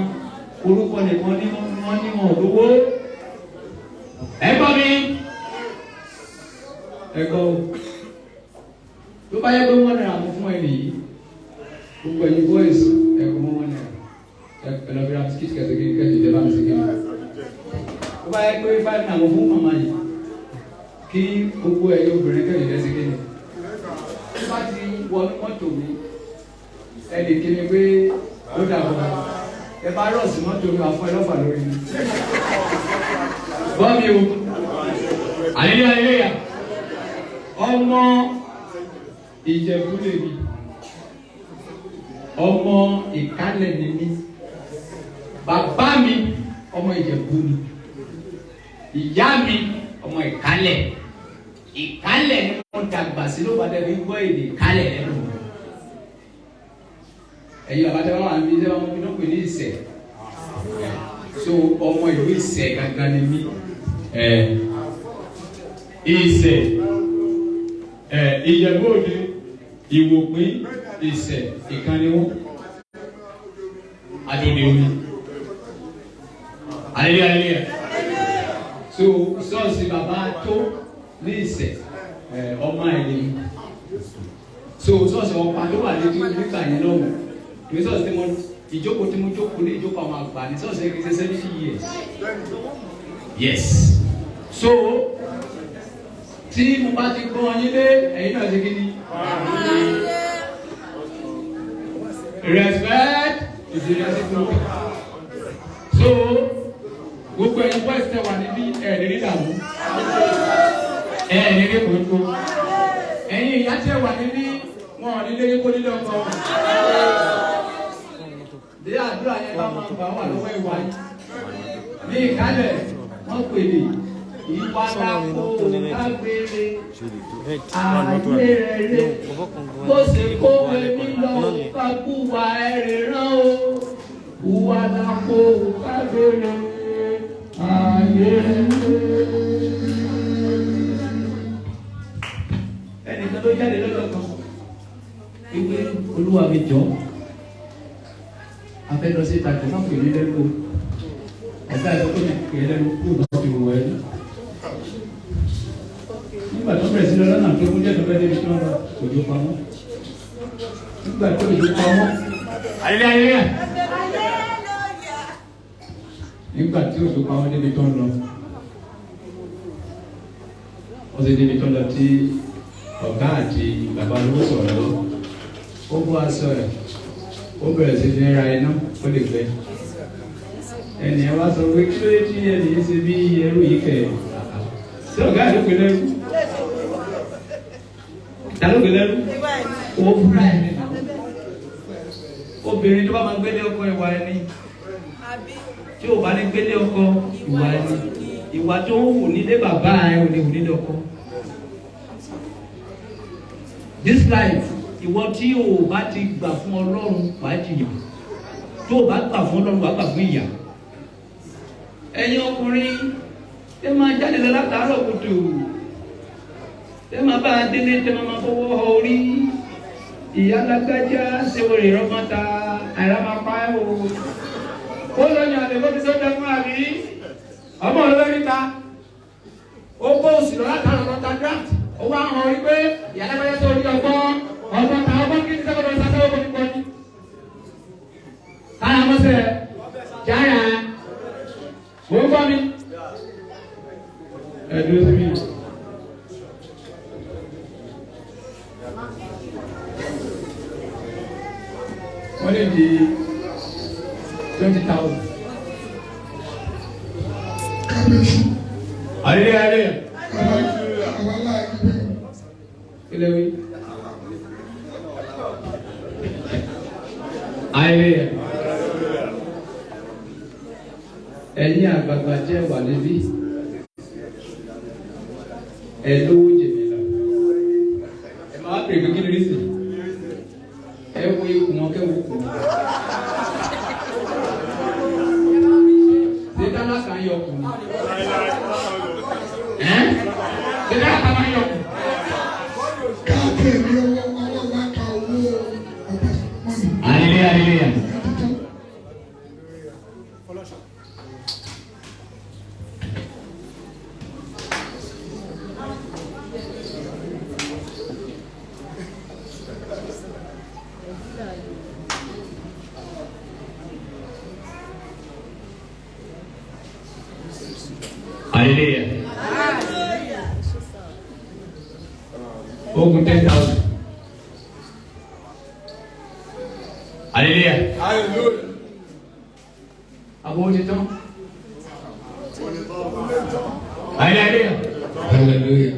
orúkọ nìkan ní wọ́n ní wọn lówó ẹ gbọ́ mi ẹ gbọ́ tó bá yẹ pé wọ́n rẹ̀ àmọ́ fún ẹ nìyí gbogbo ẹ̀yin boys ẹ̀kọ́ mọ́ wọn náà ẹ̀lọ́ bí ra bisikíìtì kẹsìkì kẹsì ìjọba mi sí kíni tó bá yẹ pé five náà mo fún màmá yìí kí gbogbo ẹ̀yin obìnrin kẹsì ìjọba sí kíni tó bá ti wọnú mọ́tò mi ẹ lè kí ni pé ó dàbọ̀ ẹ bá rọ̀ sí mọ́tò mi wà fún ẹ lọ́fà lórí mi gbọ́ mi o hallelujah ọmọ Ìjẹ̀bú lè mi ọmọ Ìkálẹ̀ ni mí bàbá mi ọmọ Ìjẹ̀bú ni ìyá mi ọmọ Ìkálẹ̀ Ìkálẹ̀ ni wọ́n dàgbà sí ló padà bí gbọ́ èdè Ìkálẹ̀ lẹ́nu ẹ̀yin bàbá tẹ́wọ́n wà ní ìjọba wọn fi náà pè ní Ìṣẹ̀ so ọmọ ìlú Ìṣẹ̀ gangan ni mí Ìṣẹ̀ Ìjẹ̀bú Òde Ìwòpín Ìṣẹ̀ ìkànnì wọn adóde omi hallelujah so sọ́ọ̀sì bàbá tó ní Ìṣẹ̀ ọmọ ẹ̀lẹ́ so sọ́ọ̀sì ọ̀pá ló wà létí nígbà yẹn lọ́wọ́ ìwé sọ́ọ̀sì tí mo ìjókòó tí mo jókòó ní ìjókòó àwọn àgbà ní sọ́ọ̀sì ẹ̀kí ṣe 70 years yes so tí mo bá ti gbọ́ ọyìn lé ẹ̀yin náà ṣe kí ni. Respect is the reciprocal. So, gbogbo ẹ̀yin boys tẹ́ wà níbí ẹ̀ẹ́dẹ̀ẹ́dẹ́ dàmú. Ẹ̀ẹ́dẹ̀ẹ́dẹ́ kòtò. Ẹ̀yin ìyá tẹ́ wà níbí wọn ò nílé kó nílé ọkọ. Bí àdúrà yẹn bá máa gbà wà lọ́wọ́ ìwà yìí. Ní Ìkálẹ̀, wọ́n pè ní ìpadàkó lágbèrè àyèrè bó ṣe kówé nílò kákúwà ẹ̀rẹ̀ rán o ìwàdàkó lágbèrè àyèrè. Ẹnìkan ló jáde lọ́dọ̀ kan wípé Olúwa mi jọ afẹ́ lọ sí ìtajà náà pè ní lẹ́kọ̀ọ́ ọ̀gá ẹ̀sọ́ tó ní pè é lẹ́nu kú lọ́ọ́ fi wọ̀ ẹ́ nígbà tó bẹ̀rẹ̀ sí lọ lọ́nà tó kún jẹ́ tó bẹ́ẹ̀ débi tó ń lọ òjò pa wọ́n nígbà tó òjò pa wọ́n ayẹyẹ nígbà tí òjò pa wọ́n débi tó ń lọ wọ́n ti débi tó ń lọ tí ọ̀gá àti bàbá olówó sọ̀rọ̀ lọ ó bọ́ aṣọ ẹ̀ ó bẹ̀rẹ̀ sí fi ra iná ó lè gbẹ ẹnì ẹ wá sọ pé kí ló dé tí ẹnì yìí ṣe bí ẹrú yìí kẹ̀ sí ọ̀gá àdókè lẹ́rú àdókè lẹ́rú owó fúnra ẹ̀ nínú obìnrin tó bá máa gbélé ọkọ ìwà ẹni tí ò bá ní gbélé ọkọ ìwà ẹni ìwà tó ń wù nílé bàbá ẹ ò ní wù nílé ọkọ this life ìwọ tí o bá ti gbà fún Ọlọ́run wàá jìyà tó o bá gbà fún Ọlọ́run wàá gbà fún ìyà ẹ̀yin ọkùnrin ẹ máa jáde lọ látàárọ̀ kùtù ẹ máa bá a délé tẹ máa fọwọ́ họ orí ìyá lágbájá ṣèwòrè rọmọta àìrámapá ẹ o ó lóyún àlè bó ti sọjọ fún àbí ọmọ olórí ta ó bó òsì lọ látàárọ̀ lọta draft ó wá hàn rí pé ìyá lágbájá tó rí ọgbọ́n ọgbọ́n kí ní sẹ́kọ̀ọ́ lọ́ta sẹ́wọ́ kọ́ni kọ́ni kára mọ́sẹ̀ jára ó ń gbọ́ mi ẹ̀dùn sí mi. Wọ́n lè di 20,000. Kábíyèsí. Ayé. Àwọn aláìní. Ilé wí. Ayé. Ẹ̀yin àgbààgbà jẹ́ wà níbí. Ẹ lówó jèmi lọ. Ẹ máa pè mí kí ni rí sí? Ẹ wo ikùn wọn kẹ́ wo kùn wọn. Ṣé dáná kan yọ kùn? Ṣé dáná kan máa yọ kùn? Káàkiri ní ọwọ́ wa ka owó Oba Solomon. Hallelujah. Hallelujah. Ogun 10,000. Hallelujah. Abo ti tán. Hallelujah. Hallelujah.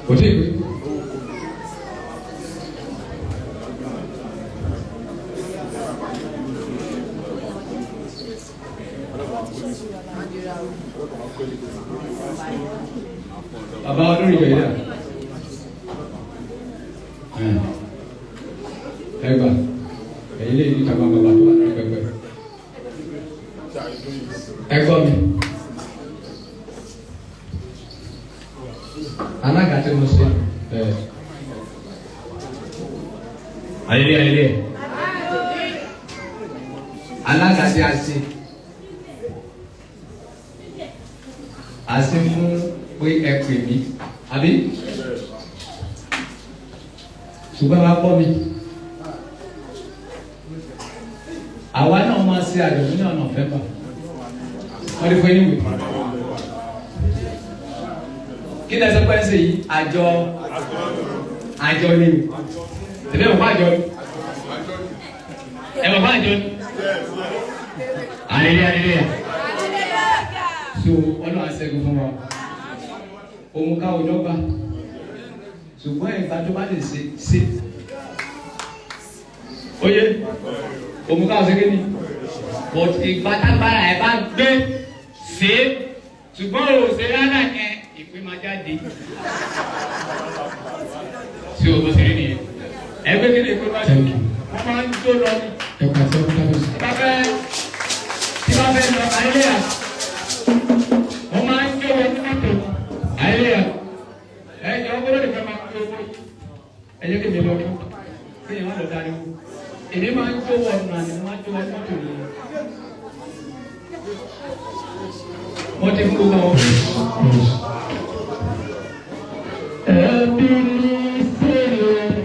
Kò tí ì pé. Bàbá ọdún ìjọ yìí dà. Ẹgbà ẹ̀yin lè ní kàmá bàbá tó wà ní pẹpẹ. Ẹgbọ́ mi. Alága tí mo ṣe. Ayẹyẹ. Alága tí a ṣe. A ṣe fún pé ẹ pè mí àbí ṣùgbọ́n wàá gbọ́ mi àwa náà máa ṣe àjọ̀dún ní ọ̀nà November wọ́n ti fún yín wò kí ni ẹsẹ̀ pẹ́ẹ́sì yìí àjọ ni tẹ̀lé ìwọ̀n fún àjọ ni ẹ̀wọ̀n fún àjọ ni hallelujah so ọlọ́run aṣẹ́gun fún wa òun ká ọjọ́ gbà ṣùgbọ́n ìgbà tó bá lè ṣe oyè òun ká ọ̀ṣẹ́ kéde but ìgbà tágbára ẹ̀ bá gbé ṣe ṣùgbọ́n òṣè rárá ẹ̀ ìpè máa jáde ṣé o bó ṣe rí nìyẹn ẹgbẹ́ kéde ìpè máa jáde wọ́n máa ń tó lọ ní. Ẹ̀ka tí wọ́n kábíyèsí. tí bá fẹ́ lọ ayélujára wọ́n máa ń jó wọn ní mọ́tò ayélujára ẹ̀jẹ̀ ọgbọ́n lè fẹ́ máa ń tó owó ẹ̀jẹ̀ kébì lọ fún kéèyàn má lọ dárí wò èmi máa ń jó ọ̀nà àti máa ń jó ọmọ tó yẹ. Wọ́n ti kó wọn. Ẹbí ní sẹ́yìn.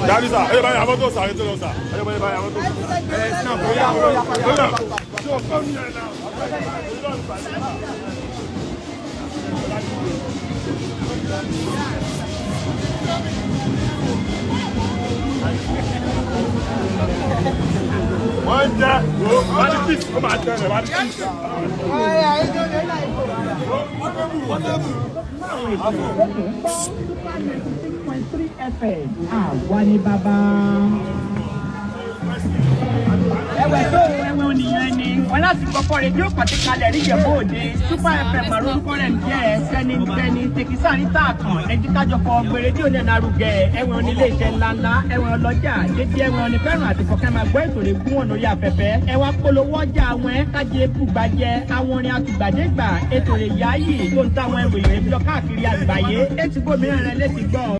Daddy sir, ayo báyìí àwọn tó sà, ayo tó lọ sà, ayo báyìí àwọn tó sà. Ẹ ṣe náà bóyá bóyá. Ṣé o kọ́ mi yẹn náà? Wọ́n jẹ́ wọ́n ní píìsì kó máa tẹ̀lé wọ́n ní píìsì. Àwa ni bàbá. Ẹ̀wẹ̀ tó ẹ̀wẹ̀ oníyan ni. Wọ́n láti kọ́kọ́ rédíò pàtíkalẹ̀ rí Ìjẹ̀bú Òde. Super FM àrùkọ́ rẹ̀ ń jẹ́ sẹ́ni tẹkísà ní tààkàn. Ẹjí kájọ kọ gbé rédíò náà lárugẹ. Ẹ̀wẹ̀ onílé iṣẹ́ ńláńlá. Ẹ̀wẹ̀ ọlọ́jà. Dédé ẹ̀wẹ̀ onífẹ́ràn àti kọ̀kẹ́ máa gbọ́ ètò rẹ̀ gún ọ̀nà orí afẹ́fẹ́. Ẹ̀wà polówó ọjà àwọn kájé bùgbàjẹ́. Àwọn orin àtùgbàdégbà. Ètò rẹ̀ yáyì tó ń táwọn ẹ̀wẹ̀ ìrìn lọ káàkiri àgbáyé. Ètí gómìnà rẹ̀ létí gbọ́.